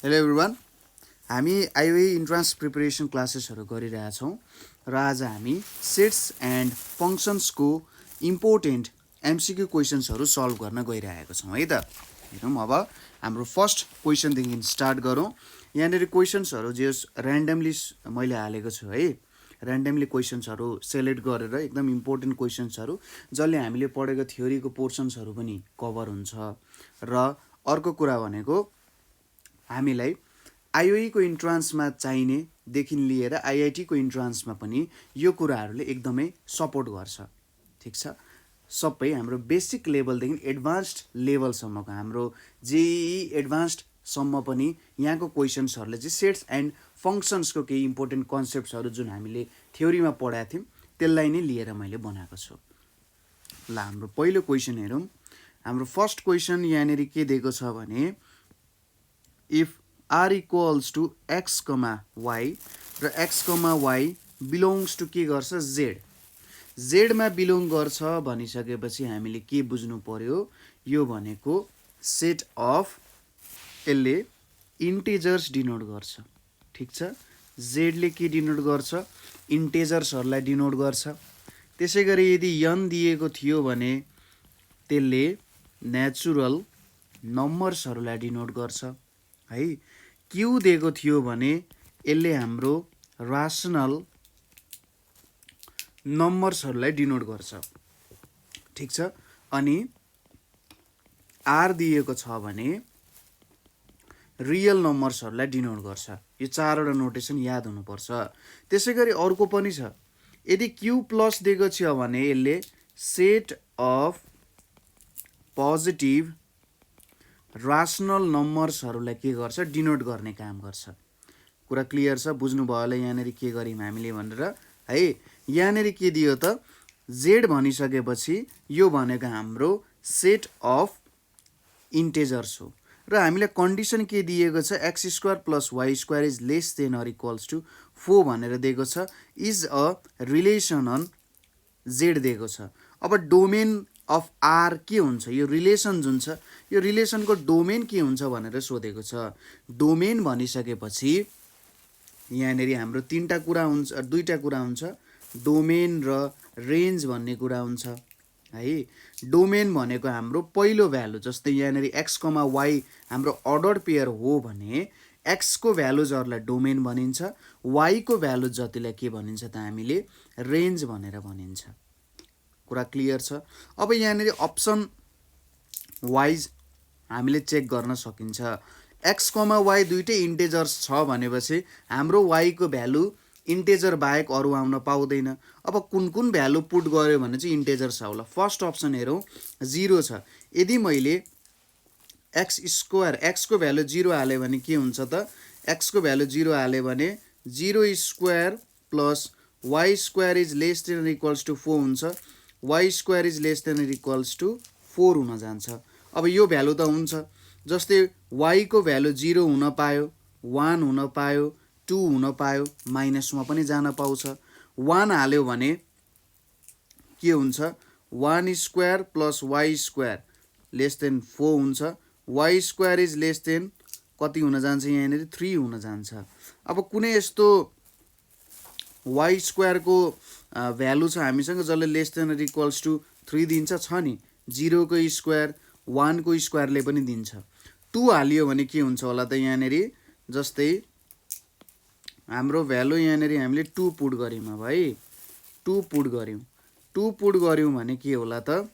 Hello everyone, हामी IOE entrance preparation क्लासेसहरू गरिरहेछौँ र आज हामी सेट्स एन्ड फङ्सन्सको इम्पोर्टेन्ट एमसिक्यू क्वेसन्सहरू सल्भ गर्न गइरहेको छौँ है त। हेरौँ अब हाम्रो फर्स्ट क्वेसनदेखि स्टार्ट गरौँ। यहाँनिर क्वेसन्सहरू जे ऱ्यान्डमली मैले हालेको छु है, ऱ्यान्डमली क्वेसन्सहरू सेलेक्ट गरेर एकदम इम्पोर्टेन्ट क्वेसन्सहरू जसले हामीले पढेको थ्योरीको पोर्सन्सहरू पनि कभर हुन्छ। र अर्को कुरा भनेको हामीलाई आइओईको इन्ट्रान्समा चाहिनेदेखि लिएर आइआइटीको इन्ट्रान्समा पनि यो कुराहरूले एकदमै सपोर्ट गर्छ। ठिक छ, सबै हाम्रो बेसिक लेभलदेखि एडभान्स्ड लेभलसम्मको हाम्रो जेइई एडभान्स्डसम्म पनि यहाँको क्वेसन्सहरूले चाहिँ सेट्स एन्ड फङ्सन्सको केही इम्पोर्टेन्ट कन्सेप्ट्सहरू जुन हामीले थ्योरीमा पढाएको थियौँ त्यसलाई नै लिएर मैले बनाएको छु। ल हाम्रो पहिलो क्वेसन हेरौँ। हाम्रो फर्स्ट क्वेसन यहाँनिर के दिएको छ भने if r equals to x, y र x, y बिलोङ्स टु के गर्छ z, zमा बिलोङ गर्छ भनिसकेपछि हामीले के बुझ्नु पर्यो, यो भनेको सेट अफ यसले इन्टेजर्स डिनोट गर्छ। ठिक छ, zले के डिनोट गर्छ, इन्टेजर्सहरूलाई डिनोट गर्छ। त्यसै गरी यदि n दिएको थियो भने त्यसले नेचुरल नम्बर्सहरूलाई डिनोट गर्छ है। क्यू दिएको थियो भने यसले हाम्रो रासनल नम्बर्सहरूलाई डिनोट गर्छ। ठिक छ, अनि आर दिएको छ भने रियल नम्बर्सहरूलाई डिनोट गर्छ। यो चारवटा नोटेसन याद हुनुपर्छ। त्यसै गरी अर्को पनि छ, यदि क्यू प्लस दिएको छ भने यसले सेट अफ पोजिटिभ रासनल नम्बर्सहरूलाई के गर्छ, डिनोट गर्ने काम गर्छ। कुरा क्लियर छ, बुझ्नुभयो होला यहाँनिर के गर्यौँ हामीले भनेर है। यहाँनिर के दियो त, जेड भनिसकेपछि यो भनेको हाम्रो सेट अफ इन्टेजर्स हो र हामीलाई कन्डिसन के दिएको छ, x square plus y square is less than or equals to 4 भनेर दिएको छ। Is a relation on Z दिएको छ। अब डोमेन अफ आर के हुन्छ, यो रिलेसन जुन छ यो रिलेसनको डोमेन के हुन्छ भनेर सोधेको छ। डोमेन भनिसकेपछि यहाँनिर हाम्रो दुईवटा कुरा हुन्छ, डोमेन र रेन्ज भन्ने कुरा हुन्छ है। डोमेन भनेको हाम्रो पहिलो भ्यालु, जस्तै यहाँनिर एक्स, वाइ हाम्रो अर्डर पेयर हो भने एक्सको भ्यालुजहरूलाई डोमेन भनिन्छ, वाइको भ्यालु जतिलाई के भनिन्छ त हामीले रेन्ज भनेर भनिन्छ। कुरा क्लियर छ। अब यहाँनिर अप्सन वाइज हामीले चेक गर्न सकिन्छ। एक्स, वाइ दुइटै इन्टेजर्स छ भनेपछि हाम्रो वाइको भ्यालु इन्टेजर बाहेक अरू आउन पाउँदैन। अब कुन कुन भ्यालु पुट गर्यो भने चाहिँ इन्टेजर्स आउला। फर्स्ट अप्सन हेरौँ, 0 छ। यदि मैले एक्स स्क्वायर, एक्सको भ्यालु 0 हालेँ भने के हुन्छ त, एक्सको भ्यालु 0 हाल्यो भने 0 square plus y square is less than equals to 4 हुन्छ। Y square is less than equals to 4 हुन जान्छ। अब यो भ्यालु त हुन्छ, जस्तै वाइको भ्यालु 0 हुन पायो, 1 हुन पायो, 2 हुन पायो, माइनसमा पनि जान पाउँछ। 1 हाल्यो भने के हुन्छ, 1 square plus y square less than 4 हुन्छ। Y square is less then कति हुन जान्छ, यहाँनिर 3 हुन जान्छ। अब कुनै यस्तो वाइ स्क्वायरको भ्यालु छ हामीसँग जसले लेस देन इक्वल्स टु 3 दिन्छ, छ नि। 0 को स्क्वायर 1 को स्क्वायरले पनि दिन्छ। 2 हालियो भने के हुन्छ होला त, यहाँनिर जस्तै हाम्रो भ्यालु यहाँनिर हामीले 2 पुट गऱ्यौँ। अब है 2 पुट गऱ्यौँ भने के होला त,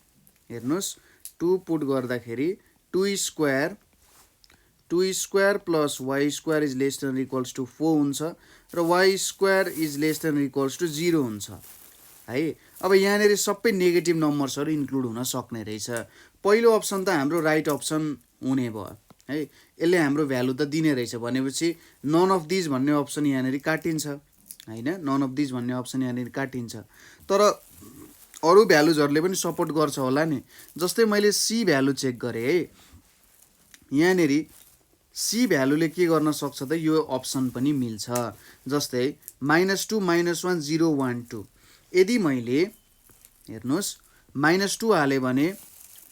हेर्नुहोस् 2 पुट गर्दाखेरि 2 square plus y square is less than equals to 4 हुन्छ र y square is less than equals to 0 हुन्छ है। अब यहाँनिर सबै नेगेटिभ नम्बर्सहरू इन्क्लुड हुन सक्ने रहेछ। पहिलो अप्सन त हाम्रो राइट अप्सन हुने भयो है, यसले हाम्रो भ्यालु त दिने रहेछ भनेपछि नन अफ दिज भन्ने अप्सन यहाँनिर काटिन्छ होइन, नन अफ दिज भन्ने अप्सन यहाँनिर काटिन्छ। तर अरू भ्यालुजहरूले पनि सपोर्ट गर्छ होला नि। जस्तै मैले सी भ्यालु चेक गरेँ है, यहाँनिर सी भ्यालुले के गर्न सक्छ त, यो अप्सन पनि मिल्छ। जस्तै -2 -1 0 1 2, यदि मैले हेर्नुहोस् -2 हालेँ भने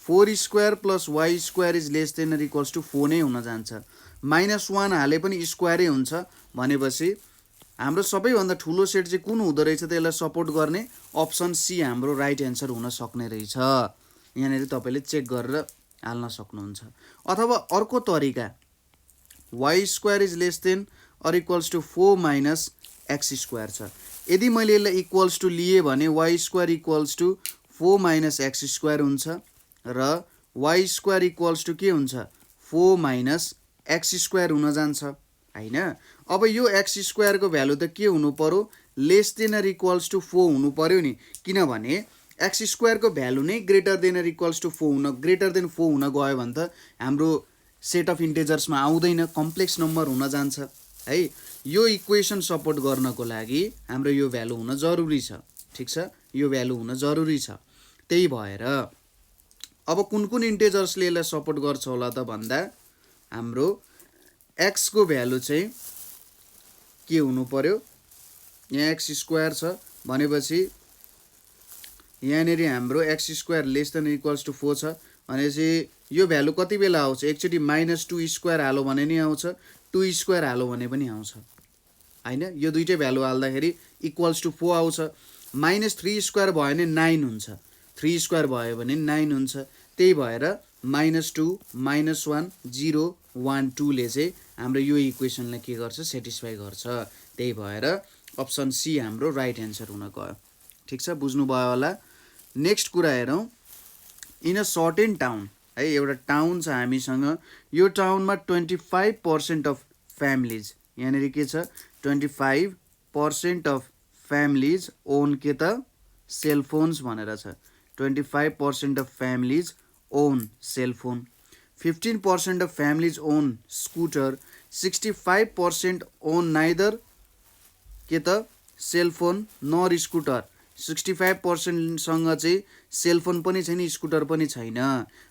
4 square plus y square is less than equals to 4 नै हुन जान्छ। -1 हाले पनि स्क्वायरै हुन्छ भनेपछि हाम्रो सबैभन्दा ठुलो सेट चाहिँ कुन हुँदो रहेछ त यसलाई सपोर्ट गर्ने अप्सन सी हाम्रो राइट एन्सर हुन सक्ने रहेछ। यहाँनिर तपाईँले चेक गरेर हाल्न सक्नुहुन्छ। अथवा अर्को तरिका y² is less than or equals to 4 minus x² छ। यदि मैले यसलाई इक्वल्स टु लिए भने y² equals to 4 minus x² हुन्छ र y² इक्वल्स टु के हुन्छ 4 माइनस x² हुन जान्छ हैन। अब यो x² को भ्यालु त के हुनु पर्यो less than or equals to 4 हुनु पर्यो नि, किनभने x² को भ्यालु नै greater than or equals to 4 हुन ग्रेटर देन 4 हुन गयो भने त हाम्रो सेट अफ इन्टिजर्समा आउँदैन, कम्प्लेक्स नम्बर हुन जान्छ है। यो इक्वेसन सपोर्ट गर्नको लागि हाम्रो यो भ्यालु हुन जरुरी छ, ठीक छ, यो भ्यालु हुन जरुरी छ। त्यही भएर अब कुन कुन इन्टिजर्सले यसलाई सपोर्ट गर्छ होला त भन्दा हाम्रो x को भ्यालु चाहिँ के हुनु पर्यो, यहाँ x² छ भनेपछि यहाँनिर हाम्रो x² lace than equals to 4 छ भनेपछि यो भ्यालु कति बेला आउँछ, एकचोटि -2² हालो भने नि आउँछ, 2² हालो भने पनि आउँछ हैन। यो दुईटै भ्यालु हाल्दाखेरि इक्वल्स टु 4 आउँछ। -3² भयो भने 9 हुन्छ, 3² भयो भने 9 हुन्छ। त्यही भएर -2 -1 0 1 2 ले चाहिँ हाम्रो यो इक्वेसनलाई के गर्छ सेटिस्फाई गर्छ। त्यही भएर अप्सन सी हाम्रो राइट एन्सर हुन गयो। ठीक छ, बुझ्नुभयो होला। नेक्स्ट कुरा हेरौँ, इन अ सर्टेन टाउन है, एउटा टाउन छ हामीसँग, यो टाउनमा 25% अफ फ्यामिलीज, यहाँनिर के छ 25% अफ फ्यामिलीज ओन के त सेलफोन्स भनेर छ। 25% of families own cellphone, 15% of families own scooter, 65% own neither के त सेलफोन नर स्कुटर। 65% सँग चाहिँ सेलफोन पनि छैन स्कुटर पनि छैन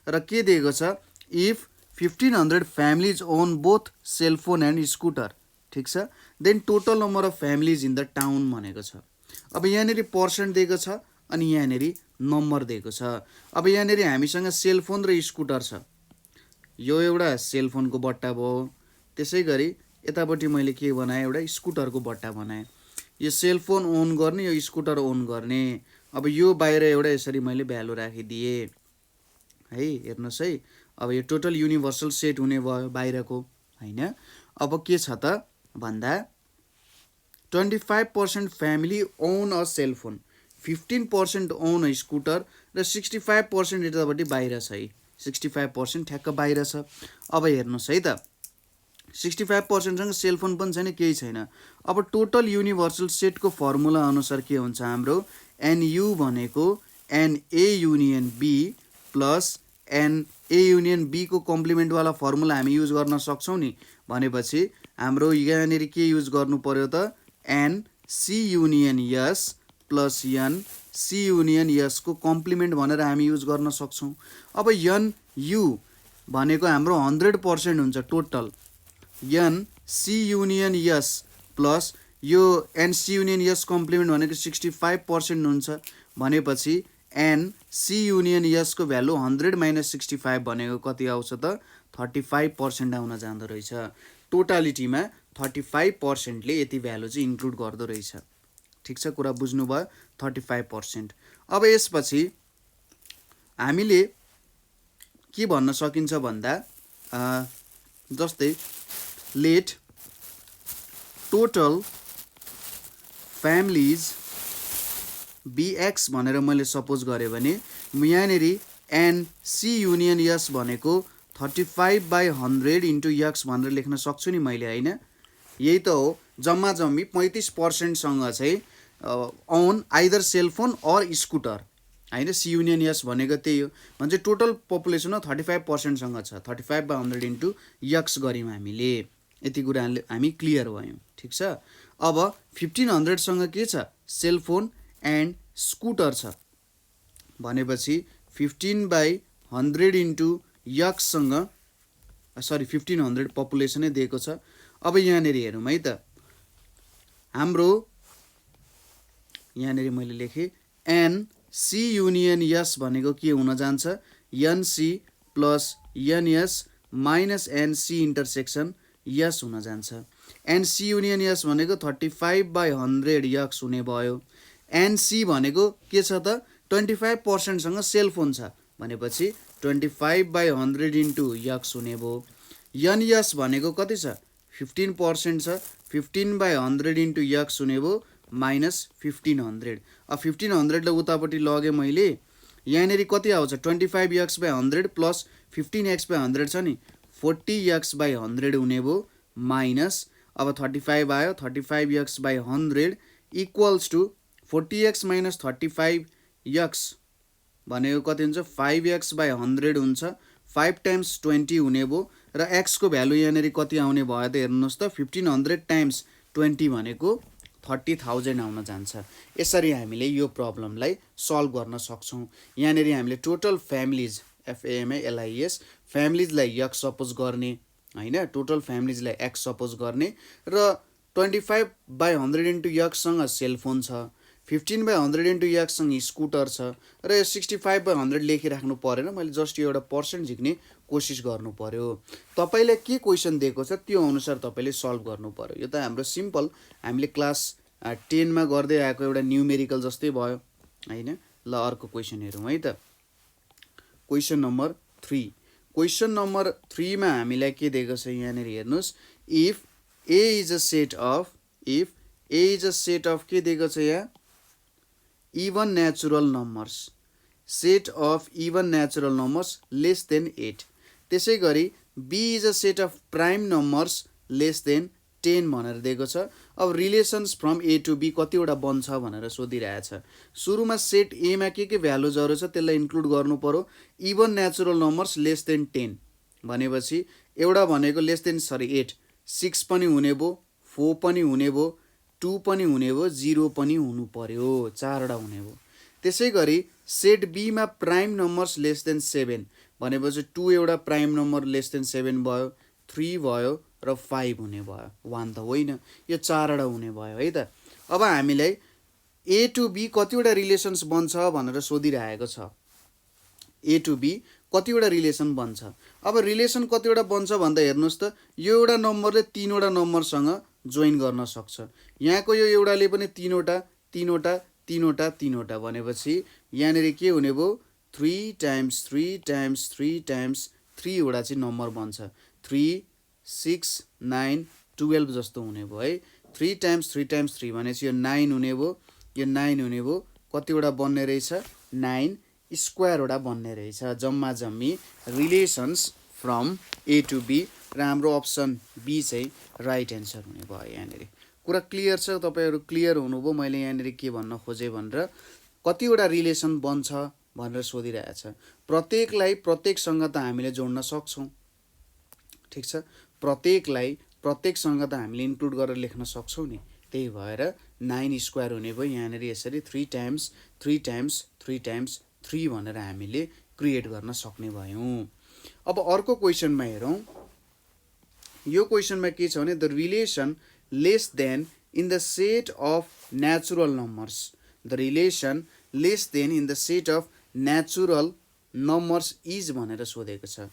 र के दिएको छ if 1500 families own both cellphone and scooter. ठीक छ, then total number of families in the town भनेको छ। अब यहाँनिर पर्सेन्ट दिएको छ अनि यहाँनिर नम्बर दिएको छ। अब यहाँनिर हामीसँग सेलफोन र स्कुटर छ, यो एउटा सेलफोनको बट्टा भयो, त्यसै गरी यतापट्टि मैले के बनाएँ एउटा स्कुटरको बट्टा बनाएँ। यो सेलफोन ओन गर्ने, यो स्कुटर ओन गर्ने। अब यो बाहिर एउटा यसरी मैले भ्यालु राखिदिएँ है, हेर्नुहोस् है। अब यो टोटल युनिभर्सल सेट हुने भयो बाहिरको हैन। अब के छ त भन्दा 25% family own a cellphone, 15% own a scooter र 65% यतापट्टि बाहिर छ है, 65% ठ्याक्क बाहिर छ। अब हेर्नुहोस् है त, 65% सँग सेलफोन पनि छैन, केही छैन। अब टोटल युनिभर्सल सेटको फर्मुला अनुसार के हुन्छ हाम्रो एनयु भनेको NA union B plus NA union B को कम्प्लिमेन्टवाला फर्मुला हामी युज गर्न सक्छौँ नि। भनेपछि हाम्रो यहाँनिर के युज गर्नु पर्यो त an C union yes plus an C union यस को कम्प्लिमेन्ट भनेर हामी युज गर्न सक्छौँ। अब एन यु भनेको हाम्रो 100% हुन्छ total, an C union yes plus यो an C union yes complement भनेको 65% हुन्छ भनेपछि एन सी युनियन यस को भ्यालु 100 माइनस 65 भनेको कति आउँछ त 35% आउन जाँदो रहेछ। टोटालिटीमा 35% ले यति भ्यालु चाहिँ इन्क्लुड गर्दो रहेछ। ठिक छ, कुरा बुझ्नुभयो, 35%। अब यसपछि हामीले के भन्न सकिन्छ भन्दा जस्तै लेट टोटल फ्यामिलीज बीएक्स भनेर मैले सपोज गरेँ भने यहाँनिर एनसी युनियन यस भनेको 35/100 इन्टु यक्स भनेर लेख्न सक्छु नि मैले हैन। यही त हो, जम्मा जम्मी 35% सँग चाहिँ own either cellphone or scooter हैन। सी युनियन यस भनेको त्यही हो, भने टोटल पपुलेसनमा 35% सँग छ। 35/100 इन्टु यक्स गऱ्यौँ हामीले, यति कुरा हामी क्लियर भयौँ। ठिक छ। अब 1500 सँग के छ सेलफोन एन्ड स्कुटर छ भनेपछि 15/100 इन्टु यक्ससँग 1500 पपुलेसनै दिएको छ। अब यहाँनिर हेरौँ है त, हाम्रो यहाँनिर मैले लेखेँ एन सी युनियन यस भनेको के हुन जान्छ NC plus NS minus NC intersection S हुन जान्छ। एनसी युनियन यस भनेको 35/100 यक्स हुने भयो। एनसी भनेको के छ त 25%सँग सेलफोन छ भनेपछि 25/100 इन्टु यक्स हुने भयो। एनयस भनेको कति छ 15% छ 15/100 इन्टु यक्स हुने भयो माइनस 1500। अब 1500 उतापट्टि लगेँ मैले, यहाँनिर कति आउँछ 25x/100 प्लस 15x/100 छ नि 40x/100 हुने भयो माइनस अब 35 आयो 35x/100 equals to 40x minus 35x भनेको कति हुन्छ 5x/100 हुन्छ। 5 टाइम्स 20 हुने भयो र x को भ्यालु यहाँनिर कति आउने भयो त हेर्नुहोस् त 1500 टाइम्स 20 भनेको 30,000 आउन जान्छ। यसरी हामीले यो प्रब्लमलाई सल्भ गर्न सक्छौँ। यहाँनिर हामीले total families FAMILIES फ्यामिलीजलाई x suppose गर्ने हैन, टोटल फ्यामिलीजलाई x सपोज गर्ने र 25/100 इन्टु x सँग सेलफोन छ, 15/100 इन्टु x सँग स्कुटर छ र यो 65/100 लेखिराख्नु परेन, मैले जस्ट यो एउटा पर्सेन्ट झिक्ने कोसिस गर्नु पर्यो। तपाईले के क्वेसन दिएको छ त्यो अनुसार तपाईले सल्भ गर्नु पर्यो। यो त हाम्रो सिम्पल हामीले क्लास 10 मा गर्दै आएको एउटा न्युमेरिकल जस्तै भयो हैन। ल अर्को क्वेसन हेरौँ है त। Question number 3। क्वेसन नम्बर 3 मा हामीलाई के दिएको छ यहाँनिर हेर्नुस्, if A is a set of के दिएको छ यहाँ even natural numbers, set of even natural numbers less than 8। त्यसै गरी B is a set of prime numbers less than 10 भनेर दिएको छ। अब relations from A to B कतिवटा बन्छ भनेर सोधिरहेछ। सुरुमा सेट A मा के भ्यालुजहरू छ त्यसलाई इन्क्लुड गर्नु पर्यो। Even natural numbers less than 10 भनेपछि एउटा भनेको लेस देन 8 6 पनि हुने भयो, 4 पनि हुने भयो, 2 पनि हुने भयो, 0 पनि हुनु पर्यो, 4 वटा हुने भयो। त्यसै गरी सेट B मा प्राइम नम्बर्स लेस देन 7 भनेपछि 2 एउटा प्राइम नम्बर लेस देन 7 भयो, 3 भयो र 5 हुने भयो, 1 त होइन, यो 4 वटा हुने भयो है त। अब हामीलाई A to B कतिवटा रिलेसन्स बन्छ भनेर सोधिरहेको छ। A to B कतिवटा रिलेसन बन्छ। अब रिलेसन कतिवटा बन्छ भन्दा हेर्नुहोस् त यो एउटा नम्बरले 3 वटा नम्बरसँग जोइन गर्न सक्छ। यहाँको यो एउटाले पनि 3 वटा 3 वटा 3 वटा 3 वटा भनेपछि यहाँनिर के हुने भयो 3 टाइम्स 3 टाइम्स 3 टाइम्स 3 वटा चाहिँ नम्बर बन्छ। 3 6 9 12 जस्तो हुने भयो है। 3 टाइम्स 3 टाइम्स 3 भनेपछि यो 9 हुने भयो, यो 9 हुने भयो, कतिवटा बन्ने रहेछ 9 स्क्वायर वटा बन्ने रहेछ। जम्मा जम्मी relations from A to B र हाम्रो अप्सन B चाहिँ राइट एन्सर हुने भयो। यहाँनिर कुरा क्लियर छ, तपाईहरु क्लियर हुनुभयो मैले यहाँनिर के भन्न खोजे भनेर। कतिवटा रिलेसन बन्छ भनेर सोधिरहेछ। प्रत्येकलाई प्रत्येकसँग त हामीले जोड्न सक्छौं, ठीक छ, प्रत्येकलाई प्रत्येकसँग त हामीले इन्क्लुड गरेर लेख्न सक्छौं नि। त्यही भएर 9 स्क्वायर हुने भयो। यहाँनिर यसरी 3 टाइम्स 3 टाइम्स 3 टाइम्स 3 भनेर हामीले क्रिएट गर्न सक्ने भयौं। अब अर्को क्वेशनमा हेरौं। यो क्वेशनमा के छ भने the relation less then in the set of natural numbers, the relation less then in the set of natural numbers is भनेर सोधेको छ।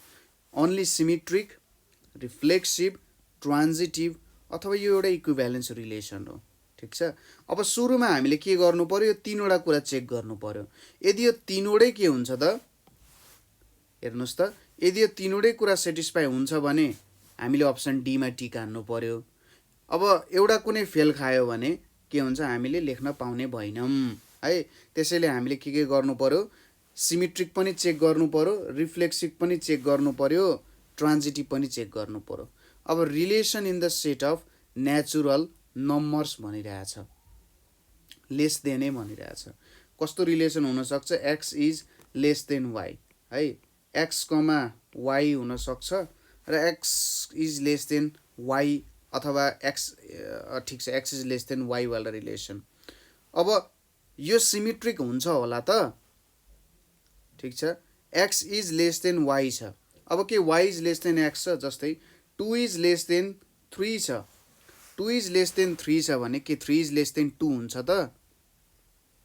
ओन्ली सिमेट्रिक, रिफ्लेक्सिभ, ट्रान्जिटिभ अथवा यो एउटा इक्विभ्यालेन्स रिलेसन हो, ठीक छ। अब सुरुमा हामीले के गर्नु पर्यो, यो तीनवटा कुरा चेक गर्नु पर्यो। यदि यो तीनवटै के हुन्छ त हेर्नुस् त, यदि यो तीनवटै कुरा सेटिस्फाई हुन्छ भने हामीले अप्सन डी मा टिक हान्नु पर्यो। अब एउटा कुनै फेल खायो भने के हुन्छ हामीले लेख्न पाउने भएनौं है। त्यसैले हामीले के गर्नु पर्यो, सिमेट्रिक पनि चेक गर्नु पर्यो, रिफ्लेक्सिभ पनि चेक गर्नु पर्यो, ट्रान्जिटिभ पनि चेक गर्नु पर्यो। अब relation in the set of natural numbers भनिरहेछ, लेस देन भनिरहेछ। कस्तो रिलेसन हुन सक्छ, x is less than y है, x कमा y हुन सक्छ र x is less than y अथवा x, ठीक छ, x is less than y वाला रिलेसन। अब यो सिमेट्रिक हुन्छ होला त, ठीक छ, x is less than y छ। अब के y is less than x छ, जस्तै 2 इज लेस देन 3 छ। 2 इज लेस देन 3 छ भने के 3 इज लेस देन 2 हुन्छ त,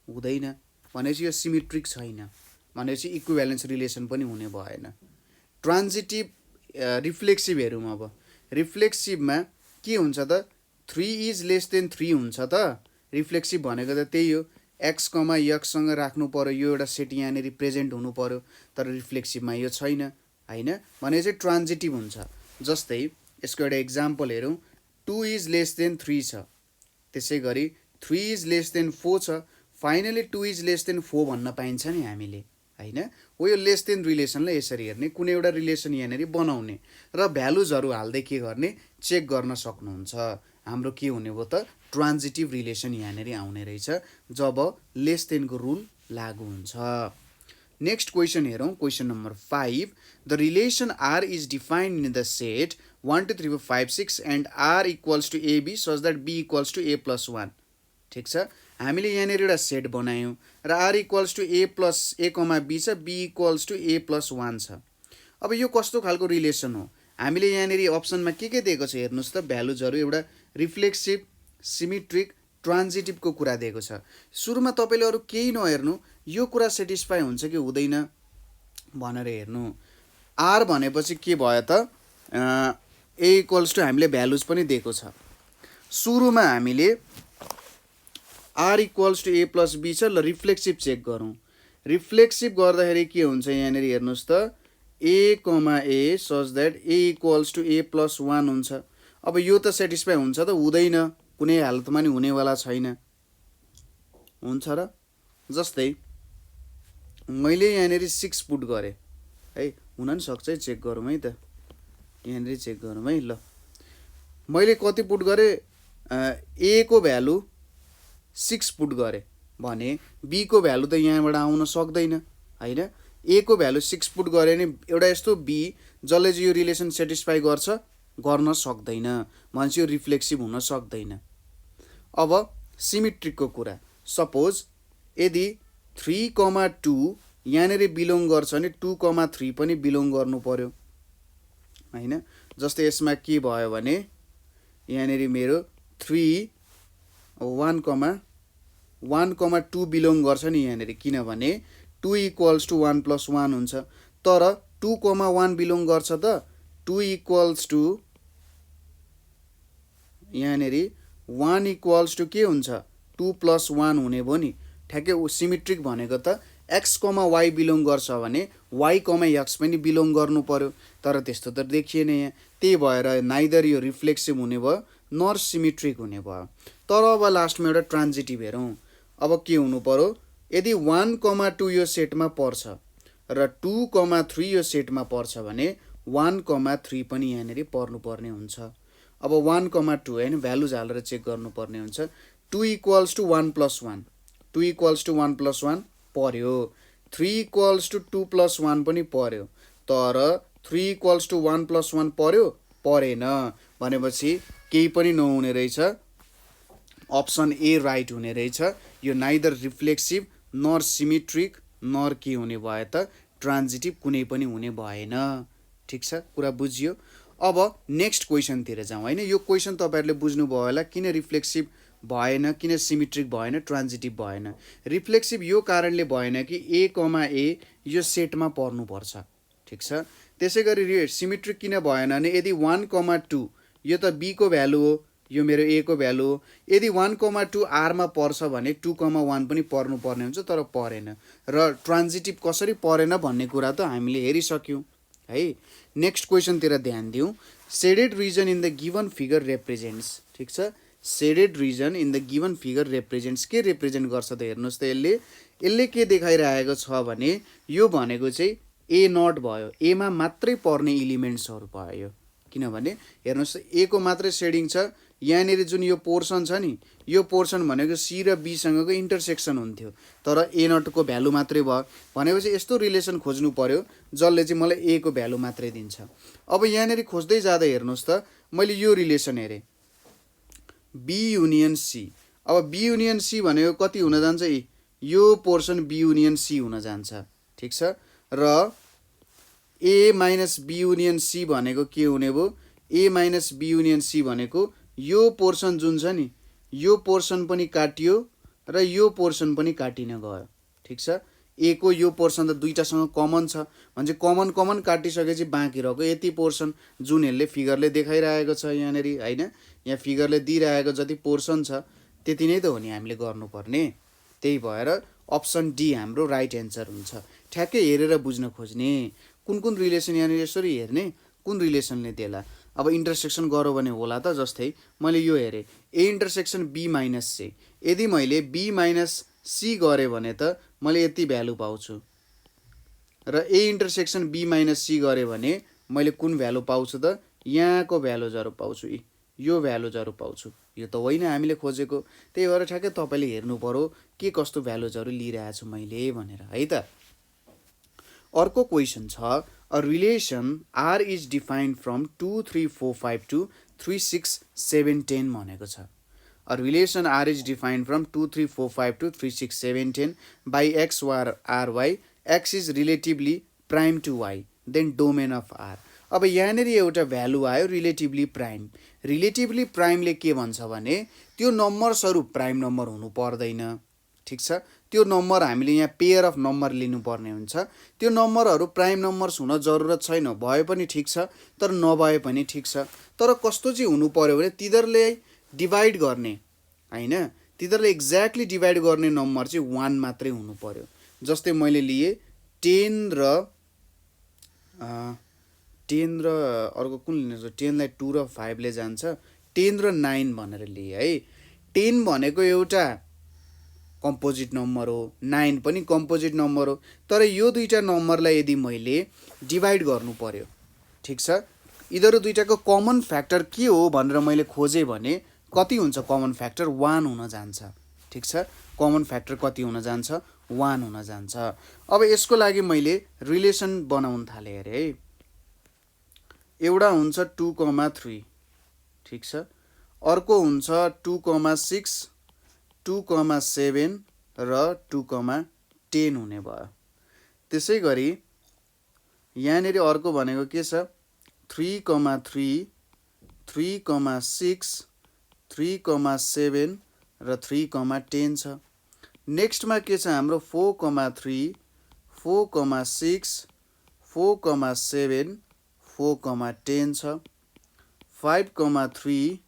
हुँदैन, भनेपछि यो सिमेट्रिक छैन, भनेपछि इक्विभ्यालेन्स रिलेसन पनि हुने भएन। ट्रान्जिटिभ रिफ्लेक्सिभ हेरौँ। अब रिफ्लेक्सिभमा के हुन्छ त 3 इज लेस देन 3 हुन्छ त। रिफ्लेक्सिभ भनेको त त्यही हो, एक्स कमा यक्ससँग राख्नु पर्यो, यो एउटा सेट यहाँनिर प्रेजेन्ट हुनु पर्यो, तर रिफ्लेक्सिभमा यो छैन होइन, भने चाहिँ ट्रान्जिटिभ हुन्छ। जस्तै यसको एउटा इक्जाम्पल हेरौँ, 2 इज लेस देन 3 छ, त्यसै गरी 3 इज लेस देन 4 छ, फाइनली 2 इज लेस देन 4 भन्न पाइन्छ नि हामीले होइन। हो यो लेस देन रिलेसनलाई यसरी हेर्ने, कुनै एउटा रिलेसन यहाँनिर बनाउने र भ्यालुजहरू हाल्दै के गर्ने, चेक गर्न सक्नुहुन्छ। हाम्रो के हुने भयो त, ट्रान्जिटिभ रिलेसन यहाँनिर आउने रहेछ जब लेस देनको रुल लागु हुन्छ। नेक्स्ट क्वेसन हेरौँ, question number 5। The relation R is defined in the set 1 2 3 4 5 6 and R equals to AB such that B equals to A plus 1। ठिक छ, हामीले यहाँनिर एउटा सेट बनायौँ र R equals to A plus A comma B छ, B equals to A plus 1 छ। अब यो कस्तो खालको रिलेसन हो, हामीले यहाँनिर अप्सनमा के दिएको छ हेर्नुहोस् त, भ्यालुजहरू एउटा रिफ्लेक्सिभ, सिमेट्रिक, ट्रान्जिटिभको कुरा दिएको छ। सुरुमा तपाईँले अरू केही नहेर्नु, यो कुरा सेटिस्फाई हुन्छ कि हुँदैन भनेर हेर्नु। आर भनेपछि के भयो त, ए इक्वल्स टु हामीले भ्यालुज पनि दिएको छ। सुरुमा हामीले R equals to A plus B छ, ल रिफ्लेक्सिभ चेक गरौँ। रिफ्लेक्सिभ गर्दाखेरि के हुन्छ यहाँनिर हेर्नुहोस् त, A comma A such that A equals to A plus 1 हुन्छ। अब यो त सेटिस्फाई हुन्छ त हुँदैन, कुनै हालतमा नि हुनेवाला छैन, हुन्छ र। जस्तै मैले यहाँनिर 6 पुट गरेँ है, हुन नि सक्छ है, चेक गरौँ है त, यहाँनिर चेक गरौँ है। ल मैले कति पुट गरेँ, ए को भ्यालु 6 पुट गरेँ भने बी को भ्यालु त यहाँबाट आउन सक्दैन होइन। ए को भ्यालु 6 पुट गऱ्यो भने एउटा यस्तो बी जसले चाहिँ यो रिलेसन सेटिस्फाई गर्न सक्दैन, भनेपछि यो रिफ्लेक्सिभ हुन सक्दैन। अब सिमेट्रिकको कुरा, सपोज यदि 3,2 यहाँनिर बिलोङ गर्छ भने 2,3 पनि बिलोङ गर्नु पर्यो होइन। जस्तै यसमा के भयो भने यहाँनिर मेरो 3 1,2 बिलोङ गर्छ नि यहाँनिर, किनभने 2 इक्वल्स टु 1 प्लस 1 हुन्छ। तर 2,1 बिलोङ गर्छ त 2 इक्वल्स टु यहाँनिर 1 इक्वल्स टु के हुन्छ, 2 प्लस 1 हुने भयो नि। ठ्याक्कै सिमेट्रिक भनेको त एक्स कमा वाइ बिलोङ गर्छ भने वाइ कमा एक्स पनि बिलोङ गर्नु पर्यो, तर त्यस्तो त देखिएन यहाँ। त्यही भएर नाइदर यो रिफ्लेक्सिभ हुने भयो नर सिमेट्रिक हुने भयो। तर अब लास्टमा एउटा ट्रान्जिटिभ हेरौँ। अब के हुनु पर्यो, यदि 1,2 यो सेटमा पर्छ र 2,3 यो सेटमा पर्छ भने 1,3 पनि यहाँनिर पर्नुपर्ने हुन्छ। अब 1,2 होइन, भ्यालुज हालेर चेक गर्नुपर्ने हुन्छ। 2 equals to 1 plus 1, 2 equals to 1 plus 1 पर्यो, 3 इक्वल्स टु 2 प्लस 1 पनि पर्यो, तर 3 इक्वल्स टु 1 प्लस 1 पर्यो परेन, भनेपछि केही पनि नहुने रहेछ, अप्सन ए राइट हुने रहेछ। यो नाइदर रिफ्लेक्सिभ नर सिमेट्रिक नर के हुने भयो त, ट्रान्जिटिभ कुनै पनि हुने भएन। ठिक छ, कुरा बुझियो। अब नेक्स्ट क्वेसनतिर जाउँ होइन। यो क्वेसन तपाईँहरूले बुझ्नुभयो होला, किन रिफ्लेक्सिभ भएन, किन सिमेट्रिक भएन, ट्रान्जिटिभ भएन। रिफ्लेक्सिभ यो कारणले भएन कि ए कमा ए यो सेटमा पर्नुपर्छ, ठिक छ। त्यसै गरी सिमेट्रिक किन भएन भने यदि 1,2 यो त बी को भ्यालु हो, यो मेरो ए को भ्यालु हो, यदि 1,2 आरमा पर्छ भने 2,1 पनि पर्नुपर्ने हुन्छ, तर परेन। र ट्रान्जिटिभ कसरी परेन भन्ने कुरा त हामीले हेरिसक्यौँ है। नेक्स्ट क्वेसनतिर ध्यान दिउँ। Shaded region in the given figure represents, ठिक छ। Shaded region in the given figure represents, के रिप्रेजेन्ट गर्छ त हेर्नुहोस् त, यसले के देखाइरहेको छ भने यो भनेको चाहिँ ए नट भयो, एमा मात्रै पर्ने इलिमेन्ट्सहरू भयो। किनभने हेर्नुहोस् त ए को मात्रै सेडिङ छ, यहाँनिर जुन यो पोर्सन छ नि, यो पोर्सन भनेको सी र बीसँगको इन्टरसेक्सन हुन्थ्यो, तर ए नटको भ्यालु मात्रै भयो, भनेपछि यस्तो रिलेसन खोज्नु पर्यो जसले चाहिँ मलाई ए को भ्यालु मात्रै दिन्छ। अब यहाँनिर खोज्दै जाँदा हेर्नुहोस् त, मैले यो रिलेसन हेरेँ बी युनियन सी। अब बी युनियन सी भनेको कति हुन जान्छ, यो पोर्सन बी युनियन सी हुन जान्छ, ठिक छ। र ए माइनस बी युनियन सी भनेको के हुने भयो, ए माइनस बी युनियन सी भनेको यो पोर्सन जुन छ नि, यो पोर्सन पनि काटियो र यो पोर्सन पनि काटिन गयो, ठिक छ। ए को यो पोर्सन त दुईटासँग कमन छ भने कमन कमन काटिसकेपछि बाँकी रहेको यति पोर्सन जुन यसले फिगरले देखाइरहेको छ यहाँनिर होइन, यहाँ फिगरले दिइरहेको जति पोर्सन छ त्यति नै त हो नि हामीले गर्नुपर्ने। त्यही भएर अप्सन डी हाम्रो राइट एन्सर हुन्छ। ठ्याक्कै हेरेर बुझ्न खोज्ने, कुन कुन रिलेसन यहाँनिर यसरी हेर्ने कुन रिलेसनले देला। अब इन्टरसेक्सन गरौँ भने होला त, जस्तै मैले यो हेरेँ A intersection B minus C, यदि मैले बी माइनस सी गरेँ भने त मैले यति भ्यालु पाउँछु र A intersection B minus C गरेँ भने मैले कुन भ्यालु पाउँछु त यहाँको भ्यालु जरो पाउँछु, यो भ्यालु जरो पाउँछु। यो त होइन हामीले खोजेको, त्यही भएर ठ्याक्कै तपाईँले हेर्नु पर्यो के कस्तो भ्यालुजहरू लिइरहेको छु मैले भनेर है त। अर्को क्वेसन छ a relation R is defined from 2 3 4 5 to 3 6 7 10 भनेको छ। A relation R is defined from 2 3 4 5 to 3 6 7 10 by x r y, x is relatively prime to y, then domain of R। अब यहाँनिर एउटा भ्यालु आयो रिलेटिभली प्राइम। रिलेटिभली प्राइमले के भन्छ भने त्यो नम्बर्सहरू प्राइम नम्बर हुनु पर्दैन, ठिक छ। त्यो नम्बर हामीले यहाँ पेयर अफ नम्बर लिनुपर्ने हुन्छ। त्यो नम्बरहरू प्राइम नम्बर्स हुन जरुरत छैन, भए पनि ठिक छ तर नभए पनि ठिक छ। तर कस्तो चाहिँ हुनु पर्यो भने तिनीहरूले डिभाइड गर्ने होइन, तिनीहरूले एक्ज्याक्टली डिभाइड गर्ने नम्बर चाहिँ 1 मात्रै हुनु पर्यो। जस्तै मैले लिए 10 र अर्को कुन लिनु छ, 10 लाई 2 र 5 ले जान्छ, 10 र 9 भनेर लिए है। 10 भनेको एउटा कम्पोजिट नम्बर हो, 9 पनि कम्पोजिट नम्बर हो, तर यो दुईटा नम्बरलाई यदि मैले डिभाइड गर्नु पर्यो, ठिक छ, यिनीहरू दुईटाको कमन फ्याक्टर के हो भनेर मैले खोजेँ भने कति हुन्छ कमन फ्याक्टर 1 हुन जान्छ, ठिक छ। कमन फ्याक्टर कति हुन जान्छ 1 हुन जान्छ। अब यसको लागि मैले रिलेसन बनाउन थालेँ अरे है। एउटा हुन्छ 2,3, ठिक छ, अर्को हुन्छ 2,6 2,7 र 2,10 हुने भयो। त्यसै गरी यहाँनिर अर्को भनेको के छ 3,3 3,6 3,7 र 3,10 छ। नेक्स्टमा के छ हाम्रो 4,3 4,6 4,7 4,10 छ। 5,3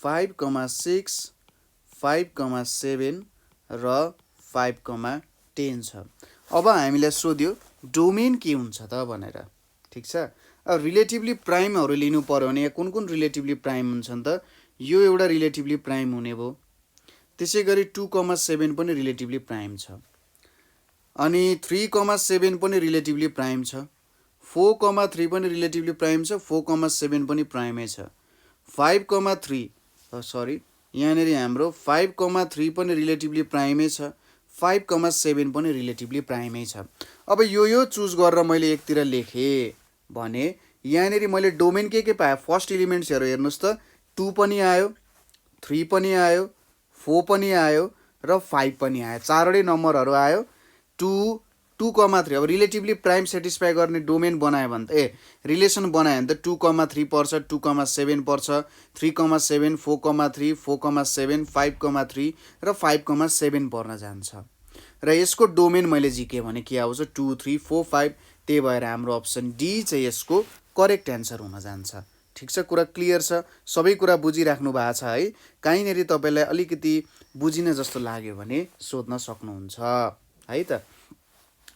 5,6 5,7 र 5,10 छ। अब हामीलाई सोध्यो डोमेन के हुन्छ त भनेर, ठिक छ। अब रिलेटिभली प्राइमहरू लिनु पर्यो भने कुन कुन रिलेटिभली प्राइम हुन्छन् त, यो एउटा रिलेटिभली प्राइम हुने भयो। त्यसै गरी 2,7 पनि रिलेटिभली प्राइम छ, अनि 3,7 पनि रिलेटिभली प्राइम छ, 4,3 पनि रिलेटिभली प्राइम छ, 4,7 पनि प्राइमै छ। 5,3 सरी यहाँनिर हाम्रो 5,3 पनि रिलेटिभली प्राइमै छ, 5,7 पनि रिलेटिभली प्राइमै छ। अब यो चुज गरेर मैले एकतिर लेखेँ भने यहाँनिर मैले डोमेन के पाएँ, फर्स्ट एलिमेन्ट्सहरू हेर्नुहोस् त 2 पनि आयो, 3 पनि आयो, 4 पनि आयो र 5 पनि आयो, चारवटै नम्बरहरू आयो। 2 2,3 अब रिलेटिभली प्राइम सेटिस्फाई गर्ने डोमेन बनायो भने त रिलेसन बनायो भने त 2,3 पर्छ, 2,7 पर्छ, 3,7 4,3 4,7 5,3 र 5,7 पर्न जान्छ। र यसको डोमेन मैले झिकेँ भने के आउँछ 2 3 4 5। त्यही भएर हाम्रो अप्सन डी चाहिँ यसको करेक्ट एन्सर हुन जान्छ। ठिक छ, कुरा क्लियर छ, सबै कुरा बुझिराख्नु भएको छ है। कहीँनिर तपाईँलाई अलिकति बुझिन जस्तो लाग्यो भने सोध्न सक्नुहुन्छ है त।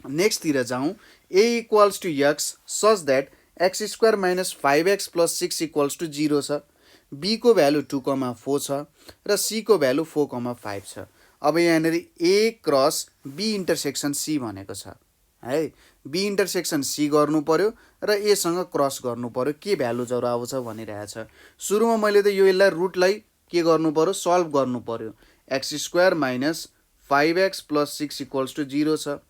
नेक्स्टतिर जाउँ। A equals to X such that X square minus 5x plus 6 equals to 0 छ। बी को भ्यालु 2,4 छ र सी को भ्यालु 4,5 छ। अब यहाँनिर A cross B intersection C भनेको छ है। बी इन्टरसेक्सन सी गर्नु पर्यो र एसँग क्रस गर्नु पर्यो, के भ्यालुजहरू आउँछ भनिरहेछ। सुरुमा मैले त यसलाई रुटलाई के गर्नु पर्यो, सल्भ गर्नु पर्यो। X square minus 5x plus 6 equals to 0 छ।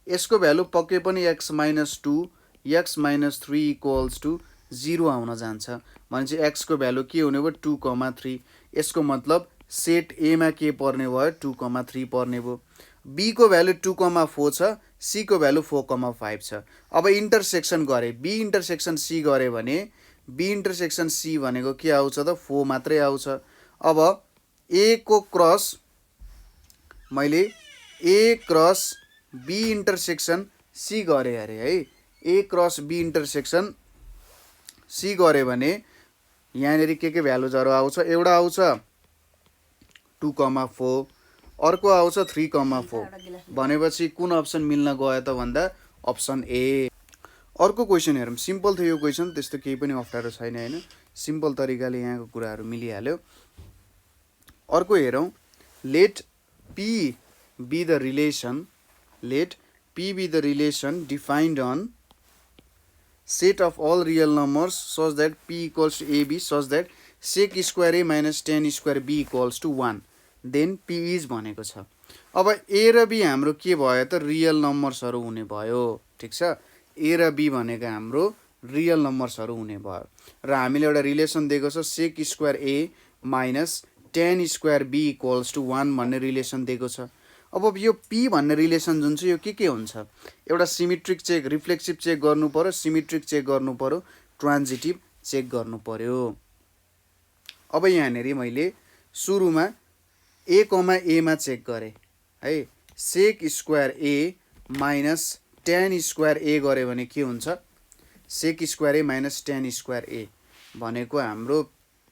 यसको भ्यालु पक्कै पनि x minus 2 x minus 3 equals to 0 आउन जान्छ। भनेपछि x को भ्यालु के हुने भयो 2,3। यसको मतलब सेट एमा के पर्ने भयो 2,3 पर्ने भयो। बी को भ्यालु 2,4 छ, सी को भ्यालु 4,5 छ। अब इन्टरसेक्सन गरे, बी इन्टरसेक्सन सी गरे भने बी इन्टरसेक्सन सी भनेको के आउँछ त 4 मात्रै आउँछ। अब ए को क्रस मैले A cross B intersection C गरे अरे है, A cross B intersection C गरे भने यहाँनिर के भ्यालुजहरू आउँछ, एउटा आउँछ 2,4, अर्को आउँछ 3,4 भनेपछि कुन अप्सन मिल्न गयो त भन्दा अप्सन ए। अर्को क्वेसन हेरौँ, सिम्पल थियो यो क्वेसन, त्यस्तो केही पनि अप्ठ्यारो छैन होइन, सिम्पल तरिकाले यहाँको कुराहरू मिलिहाल्यो। अर्को हेरौँ, let P be the relation, let P be the relation defined on set of all real numbers such that p equals to ab such that sec square a minus tan square b equals to 1 then p is भनेको छ। अब a र b हाम्रो के भयो त real नम्बर्सहरू हुने भयो, ठिक छ, a र b भनेको हाम्रो रियल नम्बर्सहरू हुने भयो र हामीले एउटा रिलेसन दिएको छ sec square a minus tan square b equals to 1 भन्ने रिलेसन दिएको छ। अब यो p भन्ने रिलेसन जुन चाहिँ यो के हुन्छ, एउटा सिमेट्रिक चेक, रिफ्लेक्सिभ चेक गर्नु पर्यो, सिमेट्रिक चेक गर्नु पर्यो, ट्रान्जिटिभ चेक गर्नु पर्यो। अब यहाँनिर मैले सुरुमा a, a मा चेक गरेँ है, sec square a minus tan square a गरे भने के हुन्छ, sec square a minus tan square a भनेको हाम्रो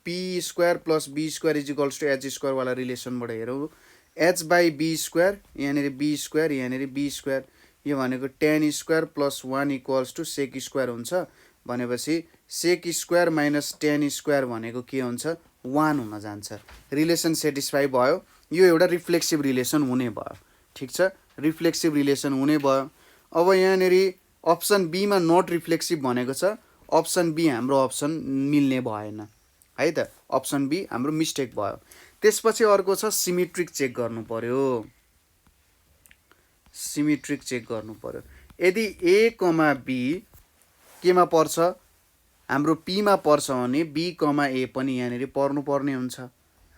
p square plus b square is equals to h square वाला रिलेसनबाट हेरौँ, h बाई b स्क्वायर, यहाँनिर b स्क्वायर, यहाँनिर b स्क्वायर, यो भनेको tan square plus 1 equals to sec square हुन्छ भनेपछि sec square minus tan square भनेको के हुन्छ, 1 हुन जान्छ। रिलेसन सेटिस्फाई भयो, यो एउटा रिफ्लेक्सिभ रिलेसन हुने भयो, ठिक छ, रिफ्लेक्सिभ रिलेसन हुने भयो। अब यहाँनिर अप्सन बीमा नट रिफ्लेक्सिभ भनेको छ, अप्सन बी हाम्रो अप्सन मिल्ने भएन है त, अप्सन बी हाम्रो मिस्टेक भयो। त्यसपछि अर्को छ सिमेट्रिक चेक गर्नु पर्यो, सिमेट्रिक चेक गर्नु पर्यो। यदि a, b केमा पर्छ, हाम्रो p मा पर्छ भने b, a पनि यहाँनिर पर्नुपर्ने हुन्छ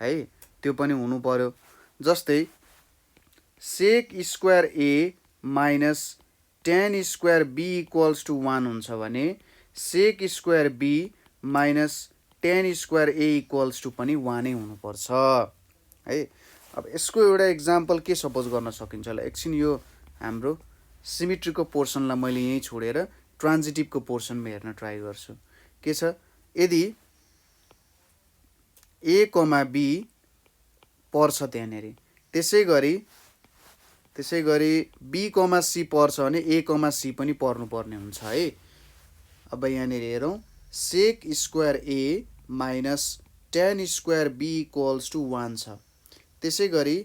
है, त्यो पनि हुनु पर्यो। जस्तै sec square a minus tan square b equals to 1 हुन्छ भने sec square b minus tan square a equals to पनि 1 नै हुनुपर्छ है। अब यसको एउटा इक्जाम्पल के सपोज गर्न सकिन्छ होला, एकछिन यो हाम्रो सिमेट्रीको पोर्सनलाई मैले यहीँ छोडेर ट्रान्जिटिभको पोर्सनमा हेर्न ट्राई गर्छु। के छ, यदि a, b पर्छ त्यहाँनिर, त्यसै गरी b, c पर्छ भने a, c पनि पर्नुपर्ने हुन्छ है। अब यहाँनिर हेरौँ, sec square a minus tan square b equals to 1 छ, त्यसै गरी